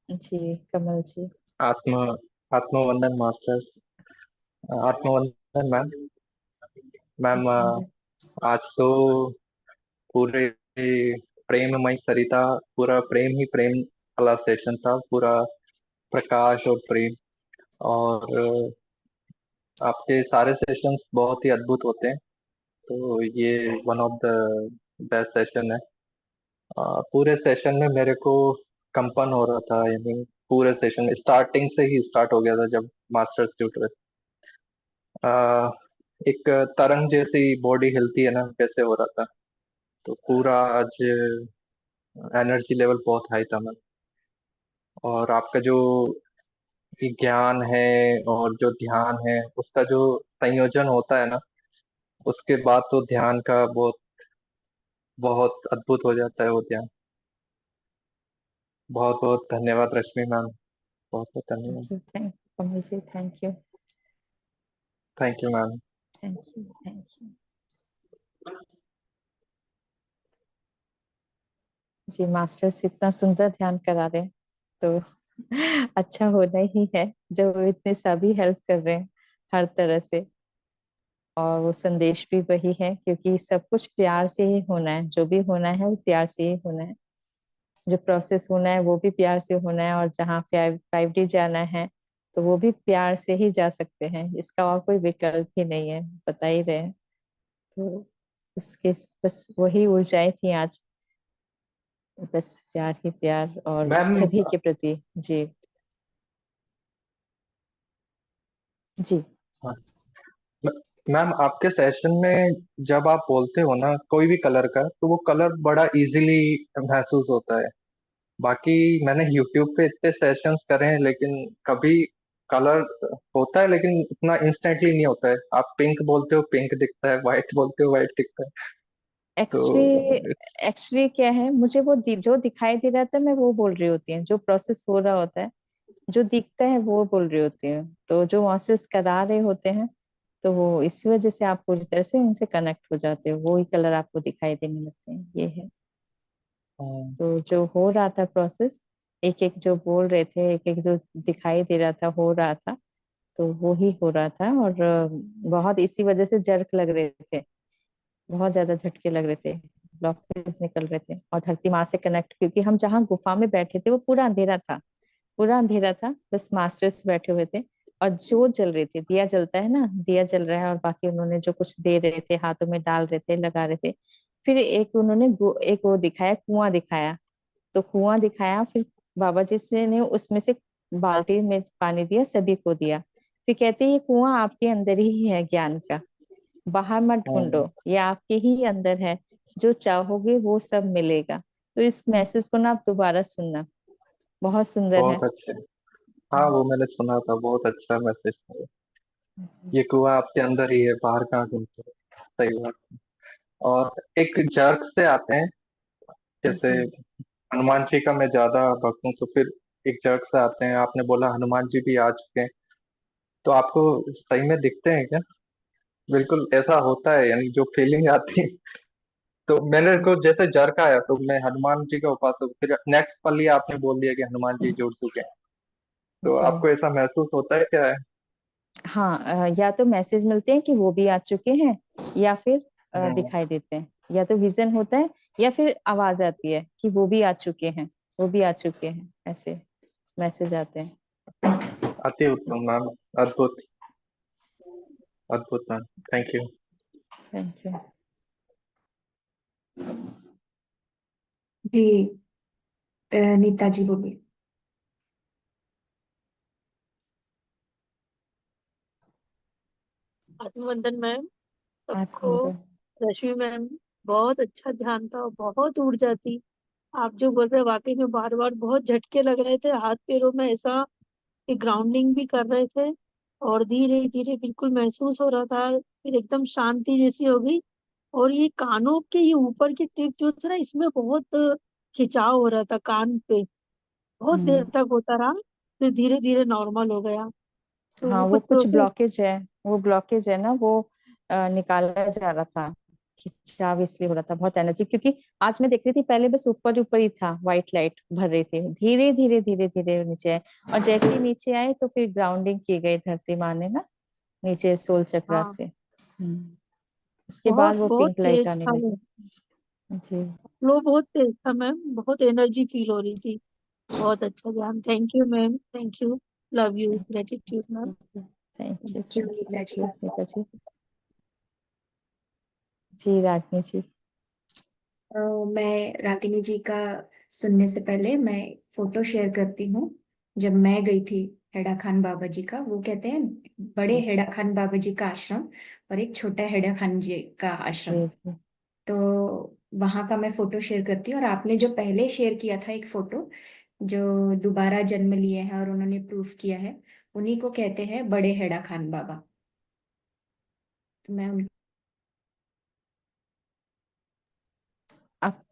जी कमल जी। आत्मा आत्मवंदन मास्टर्स। आत्मवंदन मैम। मैम, आत्मवंदन। आज तो पूरे प्रेममय सरिता, पूरा प्रेम ही प्रेम वाला सेशन था, पूरा प्रकाश और प्रेम। और आपके सारे सेशंस बहुत ही अद्भुत होते हैं, तो ये one of the best session है। पूरे सेशन में मेरे को कंपन हो रहा था, यानी पूरे सेशन स्टार्टिंग से ही स्टार्ट हो गया था जब मास्टर्स ट्यूट रहे। एक तरंग जैसी बॉडी हिलती है ना, वैसे हो रहा था। तो पूरा आज एनर्जी लेवल बहुत हाई था मैम। और आपका जो ज्ञान है और जो ध्यान है, उसका जो संयोजन होता है ना, उसके बाद तो ध्यान का बहुत बहुत अद्भुत हो जाता है वो ध्यान। बहुत बहुत धन्यवाद रश्मि मैम। बहुत बहुत धन्यवाद। Thank you, thank Kamal ji, thank you, thank you ma'am. Thank you, thank you. जी, मास्टर्स इतना सुंदर ध्यान करा रहे हैं तो अच्छा होना ही है जब वो इतने सभी हेल्प कर रहे हैं हर तरह से। और वो संदेश भी वही है, क्योंकि सब कुछ प्यार से ही होना है, जो भी होना है वो प्यार से ही होना है। जो प्रोसेस होना है वो भी प्यार से होना है, और जहाँ 5D जाना है तो वो भी प्यार से ही जा सकते हैं, इसका और कोई विकल्प ही नहीं है, बता ही रहे हैं। तो उसके बस वही ऊर्जाएं थी आज, बस प्यार ही प्यार और मैम, सभी के प्रति। जी जी। हाँ, मैम आपके सेशन में जब आप बोलते हो ना कोई भी कलर का, तो वो कलर बड़ा इजीली महसूस होता है। बाकी मैंने यूट्यूब पे इतने सेशंस करे हैं, लेकिन कभी कलर होता है लेकिन उतना इंस्टेंटली नहीं होता है। आप पिंक बोलते हो पिंक दिखता है, व्हाइट बोलते हो व्हाइट दिखता है। तो एक्चुअली एक्चुअली क्या है, मुझे वो जो दिखाई दे रहा था मैं वो बोल रही होती है, जो प्रोसेस हो रहा होता है जो दिखता है वो बोल रही होती है। तो जो मास्टर्स करा रहे होते हैं तो वो इस वजह से आप पूरी तरह से उनसे कनेक्ट हो जाते हो, वो ही कलर आपको दिखाई देने लगते हैं, ये है। तो जो हो रहा था प्रोसेस, एक एक जो बोल रहे थे, एक एक जो दिखाई दे रहा था हो रहा था, तो वो ही हो रहा था। और बहुत इसी वजह से जर्क लग रहे थे, बहुत ज्यादा झटके लग रहे थे, ब्लॉकेज निकल रहे थे। और धरती माँ से कनेक्ट, क्योंकि हम जहाँ गुफा में बैठे थे वो पूरा अंधेरा था, पूरा अंधेरा था, बस मास्टर्स बैठे हुए थे और जोत जल रही थी, दिया जलता है ना, दिया जल रहा है, और बाकी उन्होंने जो कुछ दे रहे थे हाथों में डाल रहे थे, लगा रहे थे। फिर एक उन्होंने एक वो दिखाया, कुआं दिखाया। तो कुआं दिखाया, फिर बाबा जी से ने उसमें से बाल्टी में पानी दिया, सभी को दिया। फिर कहते ये कुआं आपके अंदर ही है ज्ञान का, बाहर मत ढूंढो, ये आपके ही अंदर है, जो चाहोगे वो सब मिलेगा। तो इस मैसेज को ना आप दोबारा सुनना, बहुत सुंदर है। बहुत अच्छे। हाँ, वो मैंने सुना था, बहुत अच्छा मैसेज था। ये कुआ आपके अंदर ही है, बाहर कहाँ ढूंढते हो। सही बात। और एक जर्क से आते हैं, जैसे जी हनुमान जी का मैं ज्यादा भक्त हूँ, तो फिर एक जर्क से आते हैं। आपने बोला हनुमान जी भी आ चुके हैं, तो आपको सही में दिखते हैं क्या? बिल्कुल ऐसा होता है, यानी जो फीलिंग आती है। तो मैंने को जैसे जर्क आया तो मैं हनुमान जी का उपासक हूँ, फिर नेक्स्ट पल ही आपने बोल दिया कि हनुमान जी जुड़ चुके हैं। तो जी। आपको ऐसा महसूस होता है क्या है? हाँ, या तो मैसेज मिलते हैं कि वो भी आ चुके हैं, या फिर हम्म, दिखाई देते हैं, या तो विजन होता है, या फिर आवाज आती है कि वो भी आ चुके हैं, वो भी आ चुके हैं, ऐसे मैसेज आते हैं। अति उत्तम मैम। अद्भुत। अद्भुत ma'am. Thank you. Thank you. जी, नीता जी बोलिए। आत्मवंदन मैम सबको। आत्मवंदन। रश्मि मैम, बहुत अच्छा ध्यान था और बहुत ऊर्जा थी। आप जो बोल रहे वाकई में बार बार बहुत झटके लग रहे थे हाथ पैरों में, ऐसा कि ग्राउंडिंग भी कर रहे थे। और धीरे धीरे बिल्कुल महसूस हो रहा था, फिर एकदम शांति जैसी हो गई। और ये कानों के ये ऊपर की टिप जो था ना, इसमें बहुत खिंचाव हो रहा था कान पे, बहुत देर हम्म। तक होता रहा। फिर धीरे धीरे नॉर्मल हो गया। तो हाँ, वो वो कुछ कुछ प्रोसेस। ब्लॉकेज है, वो ब्लॉकेज है ना, वो निकाला जा रहा था। खिंचाव इसलिए हो रहा था, बहुत एनर्जी, क्योंकि आज मैं देख रही थी पहले बस ऊपर ऊपर ही था, व्हाइट लाइट भर रहे थे, धीरे धीरे धीरे धीरे नीचे आए। और जैसे ही नीचे आए तो फिर ग्राउंडिंग की गई धरती माँ ने ना, नीचे सोल चक्रा हाँ, से। उसके बाद बहुत वो बहुत पिंक लाइट तेज आने था वो। लगी। जी। फ्लो बहुत तेज था मैम, बहुत एनर्जी फील हो रही थी। बहुत अच्छा ध्यान, thank you ma'am, thank you. Love you, gratitude ma'am. Thank you क्यों लीला थैंक जी। यू मीता जी। जी रागनी जी। मैं रागिनी जी का सुनने से पहले मैं फोटो शेयर करती हूँ। जब मैं गई थी हेड़ा खान बाबा जी का, वो कहते हैं बड़े हेड़ा खान बाबा जी का आश्रम और एक छोटा हेड़ा खान जी का आश्रम। जी जी। तो वहां का मैं फोटो शेयर करती हूँ। और आपने जो पहले शेयर किया था एक फोटो, जो दोबारा जन्म लिए हैं और उन्होंने प्रूफ किया है, उन्हीं को कहते हैं बड़े हेड़ा खान बाबा। तो मैं आप।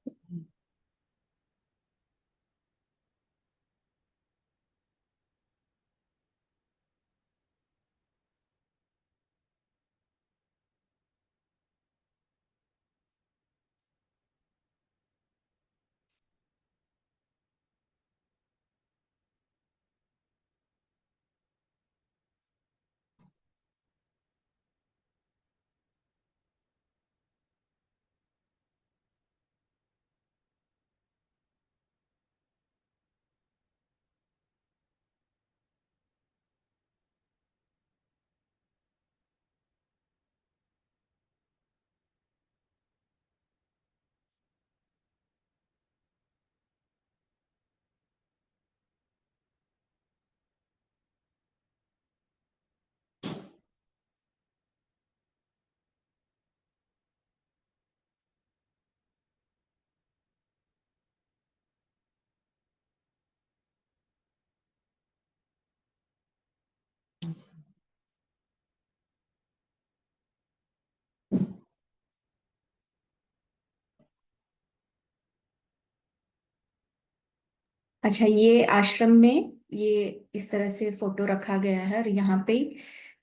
अच्छा, ये आश्रम में ये इस तरह से फोटो रखा गया है और यहाँ पे ही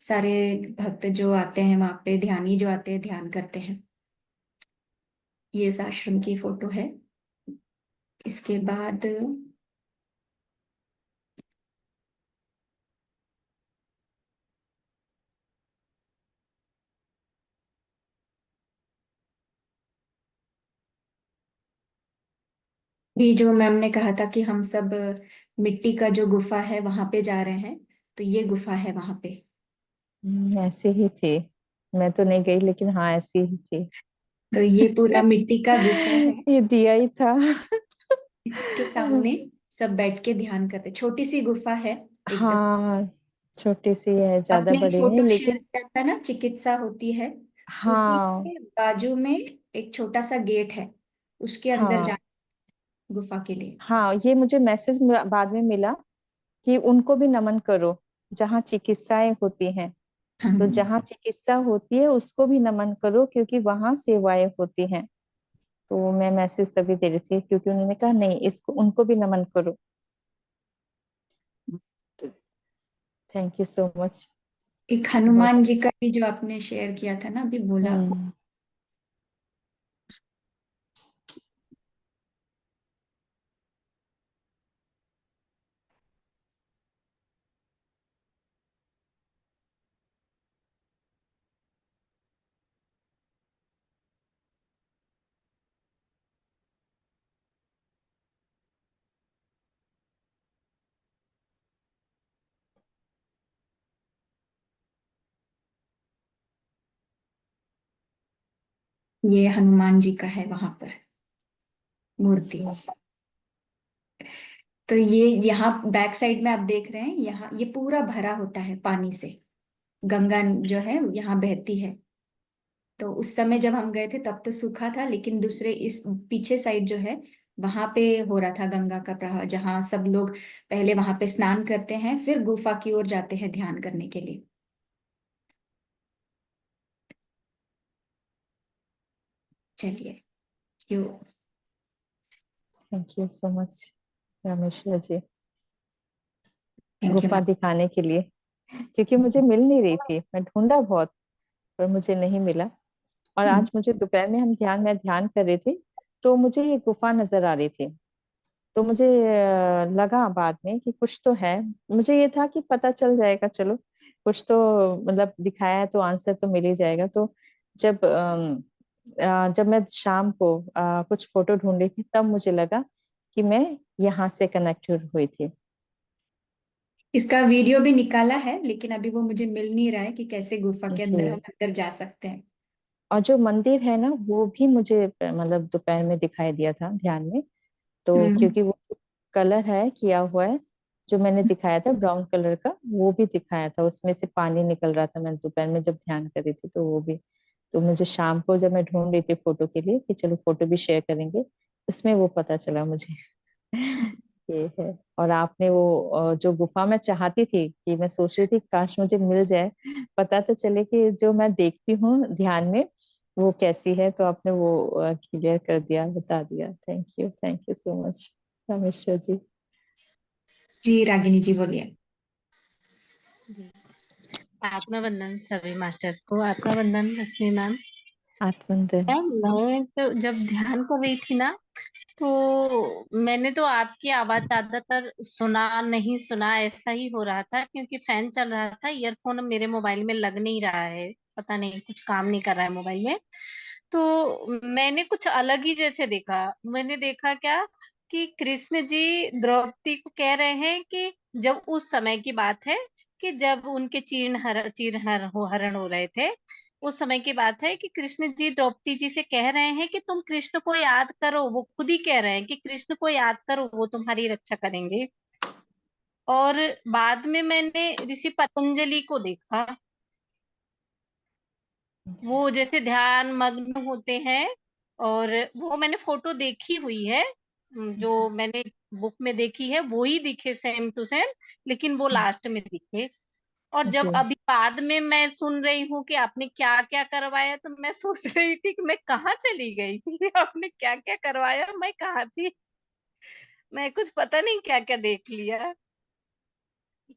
सारे भक्त जो आते हैं, वहां पे ध्यानी जो आते हैं ध्यान करते हैं। ये इस आश्रम की फोटो है। इसके बाद भी जो मैम ने कहा था कि हम सब मिट्टी का जो गुफा है वहां पे जा रहे हैं, तो ये गुफा है वहां पे। ऐसे ही थे। मैं तो नहीं गई, लेकिन हाँ ऐसे ही थे। तो ये पूरा मिट्टी का गुफा है। ये दिया ही था। इसके सामने सब बैठ के ध्यान करते, छोटी सी गुफा है एकदम। हाँ, छोटी सी है, ज्यादा आपने एक बड़ी नहीं फोटो शेयर लेकिन। किया था ना, चिकित्सा होती है, उसी हाँ के बाजू में एक छोटा सा गेट है, उसके अंदर हाँ जाना गुफा के लिए। हाँ, ये मुझे मैसेज बाद में मिला कि उनको भी नमन करो, जहाँ चिकित्साएं होती हैं। तो हाँ, जहाँ चिकित्सा होती है उसको भी नमन करो, क्योंकि वहां सेवाएं होती हैं। तो मैं मैसेज तभी दे रही थी, क्योंकि उन्होंने कहा नहीं, इसको उनको भी नमन करो। Thank you so much. एक बहुत। हनुमान जी का भी जो आपने शेयर किया था ना अभी बोला। हम्म। ये हनुमान जी का है वहां पर मूर्ति। तो ये यहाँ बैक साइड में आप देख रहे हैं, यहाँ ये पूरा भरा होता है पानी से। गंगा जो है यहाँ बहती है। तो उस समय जब हम गए थे तब तो सूखा था, लेकिन दूसरे इस पीछे साइड जो है वहां पे हो रहा था गंगा का प्रवाह, जहाँ सब लोग पहले वहां पे स्नान करते हैं, फिर गुफा की ओर जाते हैं ध्यान करने के लिए। चलिए, क्यों। Thank you so much Rameshwar ji, thank you Gufa ma'am. दिखाने के लिए। क्योंकि मुझे मिल नहीं रही थी, मैं ढूंढा बहुत, पर मुझे नहीं मिला। और आज मुझे दोपहर में मैं ध्यान कर रहे थे, तो मुझे ये गुफा नजर आ रही थी। तो मुझे लगा बाद में कि कुछ तो है। मुझे ये था कि पता चल जाएगा, चलो कुछ तो मतलब दिखाया है तो आंसर तो मिल ही जाएगा। तो जब मैं शाम को कुछ फोटो ढूंढ रही थी, तब मुझे लगा कि मैं यहाँ से कनेक्टेड हुई थी। इसका वीडियो भी निकाला है, लेकिन अभी वो मुझे मिल नहीं रहा है कि कैसे गुफा के अंदर हम जी। अंदर जा सकते हैं। और जो मंदिर है ना, वो भी मुझे मतलब दोपहर में दिखाई दिया था ध्यान में। तो हम्म। क्योंकि वो कलर है किया हुआ है, जो मैंने दिखाया था ब्राउन कलर का, वो भी दिखाया था, उसमें से पानी निकल रहा था। मैं दोपहर में जब ध्यान कर रही थी तो वो भी। तो मुझे शाम को जब मैं ढूंढ रही थी फोटो के लिए कि चलो फोटो भी शेयर करेंगे, उसमें वो पता चला मुझे। ये है। और आपने वो जो गुफा मैं चाहती थी, कि मैं सोच रही थी काश मुझे मिल जाए, पता तो चले कि जो मैं देखती हूँ ध्यान में वो कैसी है। तो आपने वो क्लियर कर दिया, बता दिया। Thank you so much Rameshwar ji. जी रागिनी जी बोलिए। जी, आत्मा वंदन सभी मास्टर्स को, आत्मा वंदन रश्मि मैम। आत्मंदन। मैम मैं तो जब ध्यान कर रही थी ना, तो मैंने तो आपकी आवाज ज्यादातर सुना नहीं सुना ऐसा ही हो रहा था, क्योंकि फैन चल रहा था। ईयरफोन मेरे मोबाइल में लग नहीं रहा है, पता नहीं कुछ काम नहीं कर रहा है मोबाइल में। तो मैंने कुछ अलग ही जैसे देखा। मैंने देखा क्या कि कृष्ण जी द्रौपदी को कह रहे हैं कि जब उस समय की बात है कि जब उनके हरण हो रहे थे, उस समय की बात है कि कृष्ण जी द्रौपदी जी से कह रहे हैं कि तुम कृष्ण को याद करो। वो खुद ही कह रहे हैं कि कृष्ण को याद करो, वो तुम्हारी रक्षा करेंगे। और बाद में मैंने ऋषि पतंजलि को देखा, वो जैसे ध्यान मग्न होते हैं। और वो मैंने फोटो देखी हुई है, जो मैंने बुक में देखी है वो ही दिखे सेम टू सेम, लेकिन वो लास्ट में दिखे। और जब जी अभी बाद में मैं सुन रही हूँ कि आपने क्या क्या करवाया, तो मैं सोच रही थी कि मैं कहाँ चली गई थी। आपने क्या क्या करवाया, मैं कहाँ थी, मैं कुछ पता नहीं क्या क्या देख लिया।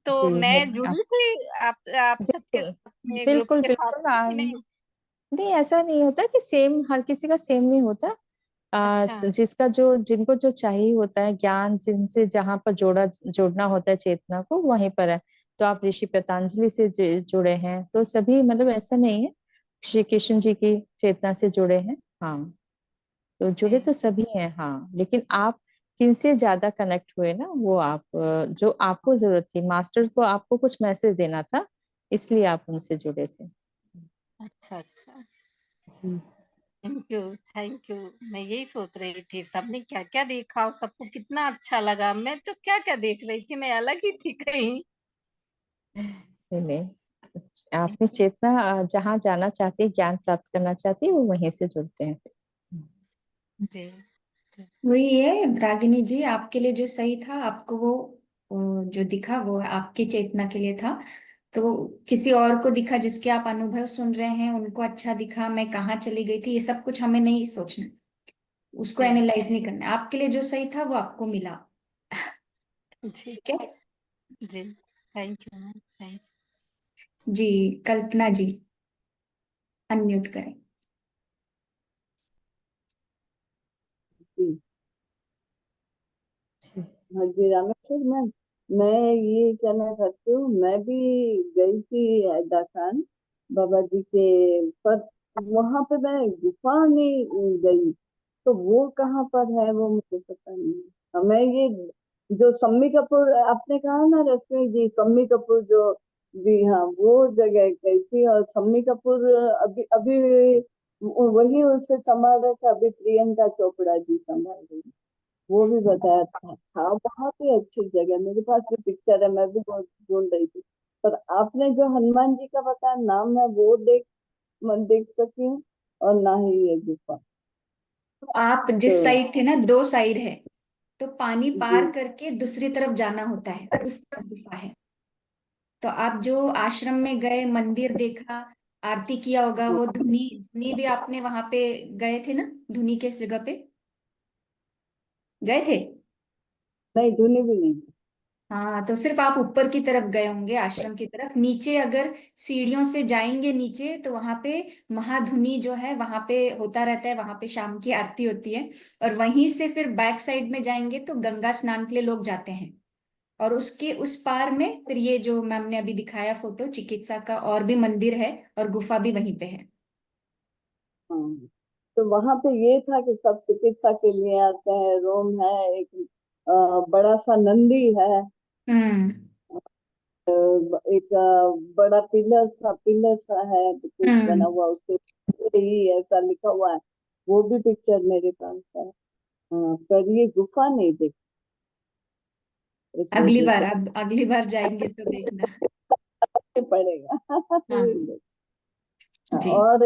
तो जी। मैं नहीं आप जुड़ी थी आप सबके बिल्कुल साथ में, ग्रुप बिल्कुल के साथ बिल्कुल में कि नहीं? नहीं, ऐसा नहीं होता कि सेम हर किसी का सेम नहीं होता। अच्छा। जिसका जो जिनको जो चाहिए होता है ज्ञान, जिनसे जहाँ पर जोड़ना होता है चेतना को, वहीं पर है। तो आप ऋषि पतंजलि से जुड़े हैं, तो सभी मतलब ऐसा नहीं है श्री कृष्ण जी की चेतना से जुड़े हैं। हाँ, तो जुड़े जी तो सभी हैं। हाँ, लेकिन आप किनसे ज्यादा कनेक्ट हुए ना, वो आप जो आपको जरूरत थी, मास्टर को आपको कुछ मैसेज देना था, इसलिए आप उनसे जुड़े थे। अच्छा अच्छा। जी थैंक यू थैंक यू। मैं यही सोच रही थी सबने क्या क्या देखा और सबको कितना अच्छा लगा। मैं तो क्या क्या देख रही थी, मैं अलग ही थी कहीं। नहीं नहीं, आपने चेतना जहाँ जाना चाहती है, ज्ञान प्राप्त करना चाहती है, वो वहीं से जुड़ते हैं फिर। जी जी वही है रागिनी जी, आपके लिए जो सही था, आपको वो जो दिखा वो आपकी चेतना के लिए था। तो किसी और को दिखा जिसके आप अनुभव सुन रहे हैं, उनको अच्छा दिखा, मैं कहाँ चली गई थी, ये सब कुछ हमें नहीं सोचना, उसको जी एनालाइज नहीं करना। आपके लिए जो सही था वो आपको मिला। जी ठीक है। जी। Thank you ma'am, thank. जी कल्पना जी, अनम्यूट करें। जी। जी हाँ जी रामेश्वर मैम, मैं ये कहना चाहती हूँ, मैं भी गई थी दासान बाबा जी के, पर वहां पे मैं गुफा में गई, तो वो कहाँ पर है वो मुझे पता नहीं है। हमें ये जो सम्मी कपूर आपने कहा ना रश्मि जी, सम्मी कपूर जो, जी हाँ, वो जगह गई थी। और सम्मी कपूर अभी अभी वही उससे संभाल रहे थे, अभी प्रियंका चोपड़ा जी संभाल रही हैं। वो भी बताया था बहुत ही अच्छी जगह। मेरे पास भी पिक्चर है, मैं भी बहुत ढूंढ रही थी। पर आपने जो हनुमान जी का बताया नाम है, वो मैं देख सकी हूँ, और ना ही ये गुफा। तो आप तो जिस साइड थे ना, दो साइड है, तो पानी जी पार करके दूसरी तरफ जाना होता है, उस तरफ गुफा है। तो आप जो आश्रम में गए, मंदिर देखा, आरती किया होगा, जी, वो धुनी धुनी भी आपने वहां पे गए थे ना, धुनी के जगह पे गए थे। नहीं धुनी भी नहीं। हाँ, तो सिर्फ आप ऊपर की तरफ गए होंगे आश्रम की तरफ। नीचे अगर सीढ़ियों से जाएंगे नीचे तो वहां पे महाधुनी जो है वहां पे होता रहता है, वहां पे शाम की आरती होती है। और वहीं से फिर बैक साइड में जाएंगे तो गंगा स्नान के लिए लोग जाते हैं। और उसके उस पार में फिर ये जो मैम ने अभी दिखाया फोटो चिकित्सा का और भी मंदिर है, और गुफा भी वहीं पे है। हाँ, तो वहां पे ये था कि सब चिकित्सा के लिए आते हैं। रूम है, एक बड़ा सा नंदी है, हम्म। एक बड़ा पिलर सा है तो कुछ बना हम्म। हुआ, उसके ही ऐसा लिखा हुआ है। वो भी पिक्चर मेरे पास है। हाँ, पर ये गुफा नहीं इस अगली वजह बार, से अब अगली बार जाएंगे तो देखना। पड़ेगा। हाँ जी। और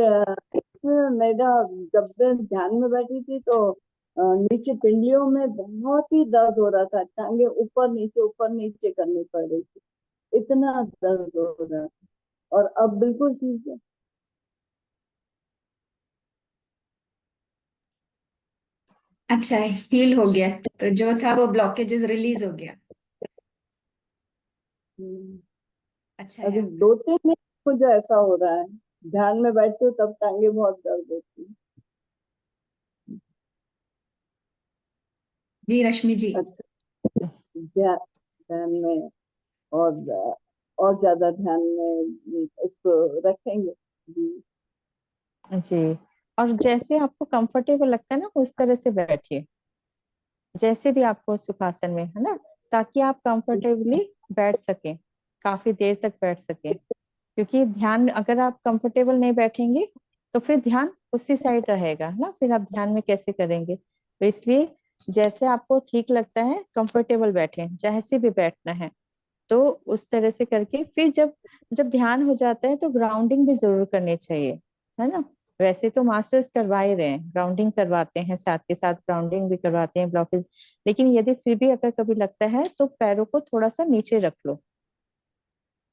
इसमें मेरा, जब मैं ध्यान में बैठी थी तो नीचे पिंडलियों में बहुत ही दर्द हो रहा था। टांगे ऊपर नीचे करनी पड़ रही थी, इतना दर्द हो रहा था। और अब बिल्कुल ठीक है। अच्छा, हील हो गया। तो जो था वो ब्लॉकेजेस रिलीज हो गया। हम्म, अच्छा अभी है। 2-3 दिन मुझे ऐसा हो रहा है। ध्यान में बैठती हूँ तब टांगे बहुत दर्द होती है। जी रश्मि जी। अच्छा, ध्यान ध्यान में और और ज्यादा ध्यान में इसको रखेंगे जी। जी। और जैसे आपको कंफर्टेबल लगता है ना उस तरह से बैठिए, जैसे भी आपको सुखासन में, है ना, ताकि आप कंफर्टेबली बैठ सकें, काफी देर तक बैठ सकें। क्योंकि ध्यान, अगर आप कंफर्टेबल नहीं बैठेंगे तो फिर ध्यान उसी साइड रहेगा, है ना, फिर आप ध्यान में कैसे करेंगे। तो इसलिए जैसे आपको ठीक लगता है कंफर्टेबल बैठें, जैसे भी बैठना है। तो उस तरह से करके फिर जब जब ध्यान हो जाता है तो ग्राउंडिंग भी जरूर करनी चाहिए, है ना। वैसे तो मास्टर्स करवा ही रहे हैं, ग्राउंडिंग करवाते हैं, साथ के साथ ग्राउंडिंग भी करवाते हैं, ब्लॉकेज। लेकिन यदि फिर भी अगर कभी लगता है तो पैरों को थोड़ा सा नीचे रख लो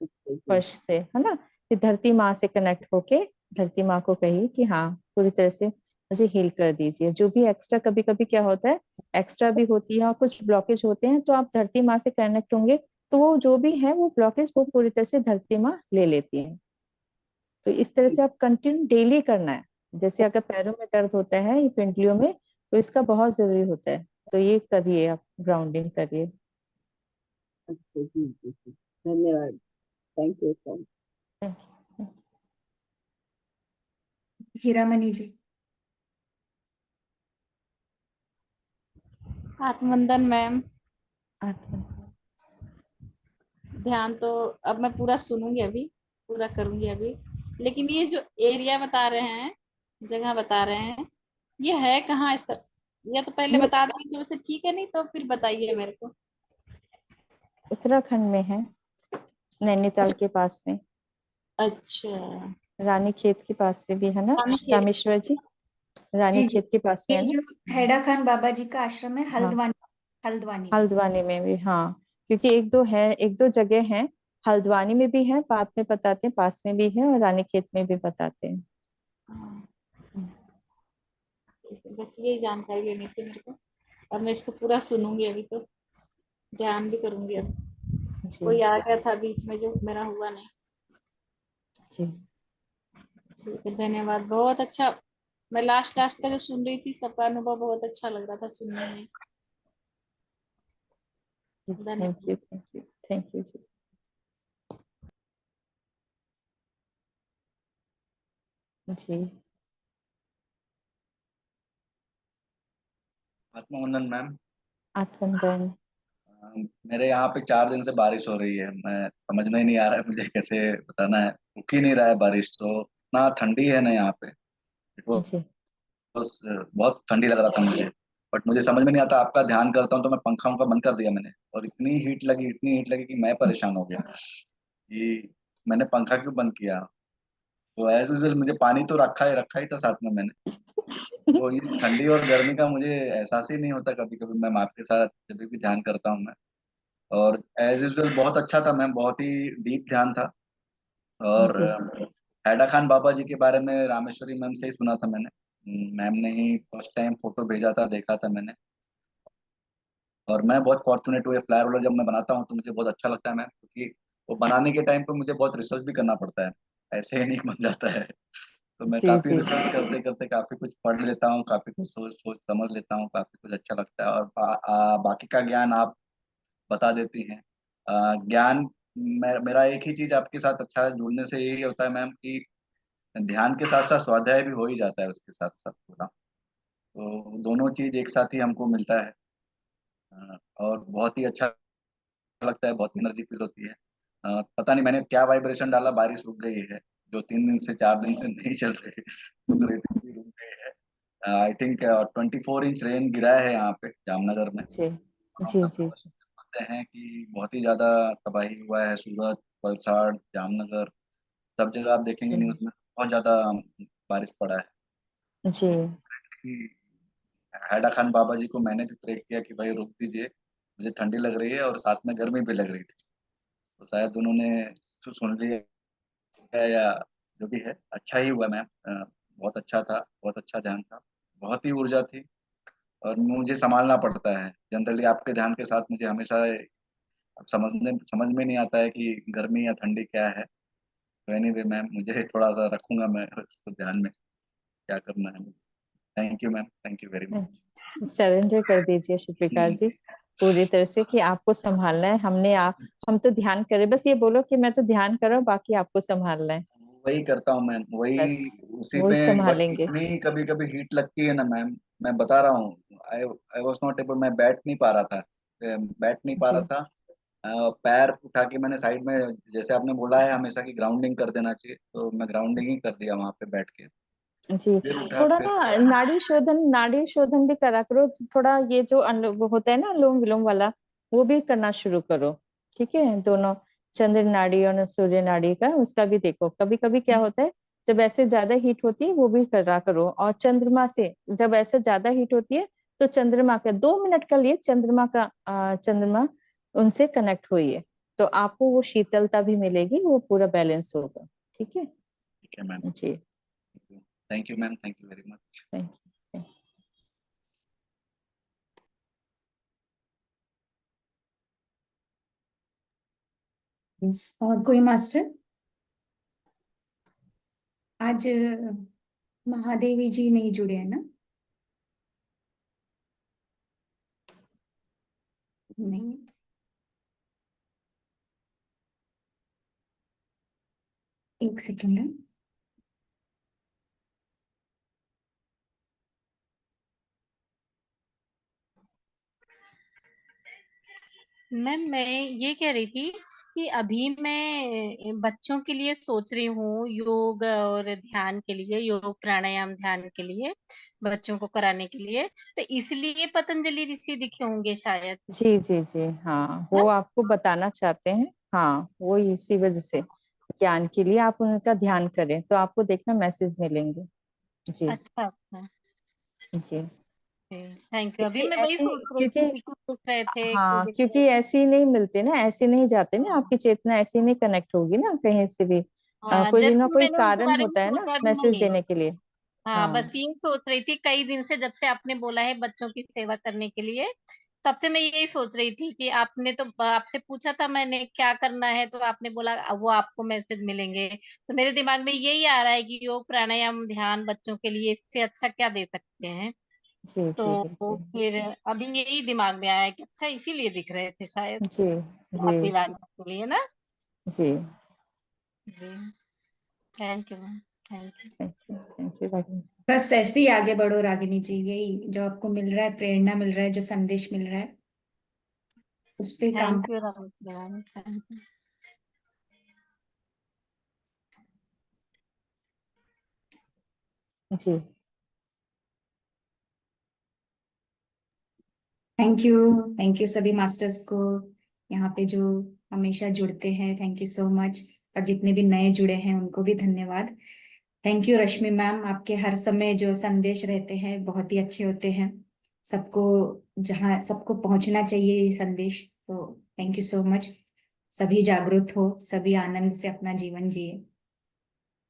फर्श से, है ना। फिर धरती माँ से कनेक्ट होके धरती माँ को कहिए कि हाँ, पूरी तरह से मुझे हील कर दीजिए। जो भी एक्स्ट्रा, कभी कभी क्या होता है, एक्स्ट्रा भी होती है और कुछ ब्लॉकेज होते हैं, तो आप धरती माँ से कनेक्ट होंगे तो वो जो भी है वो ब्लॉकेज वो पूरी तरह से धरती माँ ले लेती है। तो इस तरह से आप कंटिन्यू डेली करना है। जैसे अगर पैरों में दर्द होता है, ये पिंडलियों में, तो इसका बहुत जरूरी होता है। तो ये करिए, आप ग्राउंडिंग करिए। अच्छा जी जी जी, धन्यवाद। Thank you so much. Hiramani ji. आत्मवंदन मैम। अच्छा। ध्यान तो अब मैं पूरा सुनूंगी, अभी पूरा करूंगी अभी। लेकिन ये जो एरिया बता रहे हैं, जगह बता रहे हैं, ये है कहाँ इस या तो पहले ये बता देंगे तो वैसे ठीक है, नहीं तो फिर बताइए मेरे को। उत्तराखंड में है, नैनीताल अच्छा। के पास में, अच्छा। रानी खेत के पास में भी है ना, रानी खेत। रामेश्वर जी, रानी जी जी। खेत के पास में ये है ना। जो हैडा खान बाबा जी का आश्रम है हाँ, हल्द्वानी, हल्द्वानी में। हल्द्वानी में भी, हाँ। क्योंकि एक दो है, एक दो जगह हैं, हल्द्वानी में भी है, बाद में बताते हैं, पास में भी है, और रानी खेत में भी बताते हैं। हाँ, ठीक है। बस यही जानकारी लेनी थी मेरे को। अब मैं इसको पूरा सुनूंगी अभी तो, ध्यान भी करूंगी अब। जी कोई आ गया था बीच में जो मेरा हुआ नहीं। जी ठीक है, धन्यवाद, बहुत अच्छा। मैं लास्ट लास्ट का जो सुन रही थी सबका अनुभव बहुत अच्छा लग रहा था सुनने में। जी। थैंक धन्यवाद। You, thank you, thank you जी। जी। आत्मवंदन मैम। आत्मन। मेरे यहाँ पे 4 दिन से बारिश हो रही है। मैं समझ में ही नहीं आ रहा है मुझे कैसे बताना है। रुक ही नहीं रहा है बारिश तो। इतना ठंडी है ना यहाँ पे। It ji. वाज बहुत ठंडी लग रहा था मुझे। बट मुझे समझ में नहीं आता, आपका ध्यान करता हूँ तो मैं पंखा उनका बंद कर दिया मैंने। और इतनी हीट लगी कि मैं परेशान हो गया कि मैंने पंखा क्यों बंद किया। तो एज यूजल मुझे पानी तो रखा ही था साथ में मैंने। तो इस ठंडी और गर्मी का मुझे एहसास ही नहीं होता कभी कभी मैम आपके साथ जब भी ध्यान करता हूँ मैं। और एज यूजल बहुत अच्छा था मैम, बहुत ही डीप ध्यान था। और जी। हैडा खान बाबा जी के बारे में रामेश्वरी मैम से ही सुना था मैंने। मैम ने ही फर्स्ट टाइम फोटो भेजा था, देखा था मैंने। और मैं बहुत फॉर्चुनेट हूँ, ये फ्लायर रोलर जब मैं बनाता हूँ तो मुझे बहुत अच्छा लगता है मैम, क्योंकि वो बनाने के टाइम पे मुझे बहुत रिसर्च भी करना पड़ता है, ऐसे ही नहीं बन जाता है। तो मैं जी काफी जी रिसर्च करते करते काफी कुछ पढ़ लेता हूँ, काफी कुछ सोच सोच समझ लेता हूँ, काफी कुछ अच्छा लगता है। और बाकी का ज्ञान आप बता देती हैं। ज्ञान मेरा एक ही चीज आपके साथ अच्छा जुड़ने से यही होता है मैम कि ध्यान के साथ साथ स्वाध्याय भी हो ही जाता है उसके साथ साथ पूरा, तो दोनों चीज एक साथ ही हमको मिलता है। और बहुत ही अच्छा लगता है, बहुत एनर्जी फील होती है। पता नहीं मैंने क्या वाइब्रेशन डाला, बारिश रुक गई है, जो 3 दिन से 4 दिन से नहीं चल रही, रुक रही थी अभी रुक गई है। आई थिंक 24 इंच रेन गिरा है यहाँ पे जामनगर में। जी हम जी सब जी खबर सुनते हैं कि बहुत ही ज्यादा तबाही हुआ है, सूरत, वलसाड़, जामनगर, सब जगह आप देखेंगे जी न्यूज में बहुत ज्यादा बारिश पड़ा जी है। हैडा खान बाबा जी को मैंने भी प्रे किया कि भाई रोक दीजिए, मुझे ठंडी लग रही है और साथ में गर्मी भी लग रही थी, तो शायद उन्होंने सुन लिया है, या जो भी है अच्छा ही हुआ मैम। बहुत अच्छा था, बहुत अच्छा ध्यान था, बहुत ही ऊर्जा थी। और मुझे संभालना पड़ता है जनरली आपके ध्यान के साथ, मुझे हमेशा अब समझ में नहीं आता है कि गर्मी या ठंडी क्या है। तो एनीवे मैम, मुझे थोड़ा सा रखूंगा मैं उसको ध्यान में, क्या करना है। Thank you ma'am, thank you very much. Surrender कर दीजिए शुक्रिका जी पूरी तरह से कि आपको संभालना है। हम तो ध्यान करें, बस ये बोलो कि मैं तो ध्यान कर रहा हूँ, बाकी आपको संभालना है। वही करता हूँ मैम, बस वही उसी वो ही में। बट संभालेंगे। इतनी कभी कभी हीट लगती है ना मैम, मैं बता रहा हूँ, आई आई वॉज नॉट एबल, मैं बैठ नहीं पा रहा था, बैठ नहीं पा रहा जी था। पैर उठा के मैंने साइड में, जैसे आपने बोला है हमेशा कि ग्राउंडिंग कर देना चाहिए, तो मैं ग्राउंडिंग ही कर दिया वहां पे बैठ के। जी फिर उठा, थोड़ा फिर ना नाड़ी शोधन भी करा करो थोड़ा। ये जो वो होता है ना अनुलोम विलोम वाला, वो भी करना शुरू करो। ठीक है, दोनों चंद्र नाड़ी और सूर्य नाड़ी का उसका भी देखो। कभी कभी क्या होता है, जब ऐसे ज्यादा हीट होती है वो भी करा करो। और चंद्रमा से जब ऐसे ज्यादा हीट होती है तो चंद्रमा का 2 मिनट के लिए चंद्रमा उनसे कनेक्ट होइए, तो आपको वो शीतलता भी मिलेगी, वो पूरा बैलेंस होगा। ठीक है ठीक है मैम। जी। Thank you ma'am, thank you very much. Thank you. और कोई मास्टर? आज महादेवी जी नहीं जुड़े हैं ना? नहीं। एक सेकेंड है। मैम मैं ये कह रही थी कि अभी मैं बच्चों के लिए सोच रही हूँ योग और ध्यान के लिए, योग प्राणायाम ध्यान के लिए बच्चों को कराने के लिए, तो इसलिए पतंजलि ऋषि दिखे होंगे शायद। जी जी जी हाँ, वो हाँ? आपको बताना चाहते हैं। हाँ, वो इसी वजह से ज्ञान के लिए आप उनका ध्यान करें तो आपको देखना मैसेज मिलेंगे। जी अच्छा अच्छा। जी। Thank you. अभी क्योंकि मैं वही ऐसी सोच रही क्योंकि थी कि क्यों दिख रहे थे, क्यों हाँ, दिख क्योंकि रहे थे। ऐसी नहीं मिलते ना, ऐसी नहीं जाते ना, आपकी चेतना ऐसी नहीं कनेक्ट होगी ना कहीं से भी। हाँ, कोई ना जबकि कोई मैंने उनके कारण बारे में होता है ना सोचा भी मैसेज नहीं। देने के लिए। हाँ, हाँ बस ये सोच रही थी कई दिन से, जब से आपने बोला है बच्चों की सेवा करने के लिए, तब से मैं यही सोच रही थी कि आपने तो आपसे पूछा था मैंने क्या करना है, तो आपने बोला वो आपको मैसेज मिलेंगे। तो मेरे दिमाग में यही आ रहा है कि योग प्राणायाम ध्यान बच्चों के लिए इससे अच्छा क्या दे सकते हैं। जी जी तो बिल्कुल। फिर अभी यही दिमाग में आया कि अच्छा इसीलिए दिख रहे थे शायद, जी जी याद दिलाने के लिए ना। जी। जी। Thank you ma'am, thank you. Thank you Ragini ji. बस ऐसे ही आगे बढ़ो रागिनी जी, यही जो आपको मिल रहा है, प्रेरणा मिल रहा है, जो संदेश मिल रहा है, उस पे काम thank you Ramswati ma'am, thank you. जी थैंक यू सभी मास्टर्स को यहाँ पे जो हमेशा जुड़ते हैं, थैंक यू सो मच। और जितने भी नए जुड़े हैं उनको भी धन्यवाद। थैंक यू रश्मि मैम, आपके हर समय जो संदेश रहते हैं बहुत ही अच्छे होते हैं। सबको, जहाँ सबको पहुंचना चाहिए ये संदेश, तो थैंक यू सो मच। सभी जागरूक हो, सभी आनंद से अपना जीवन जिए।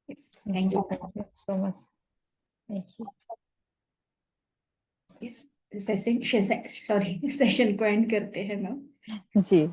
Thank ji you. Thank you so much. Thank you. Yes. Session को एंड करते हैं मैम। जी।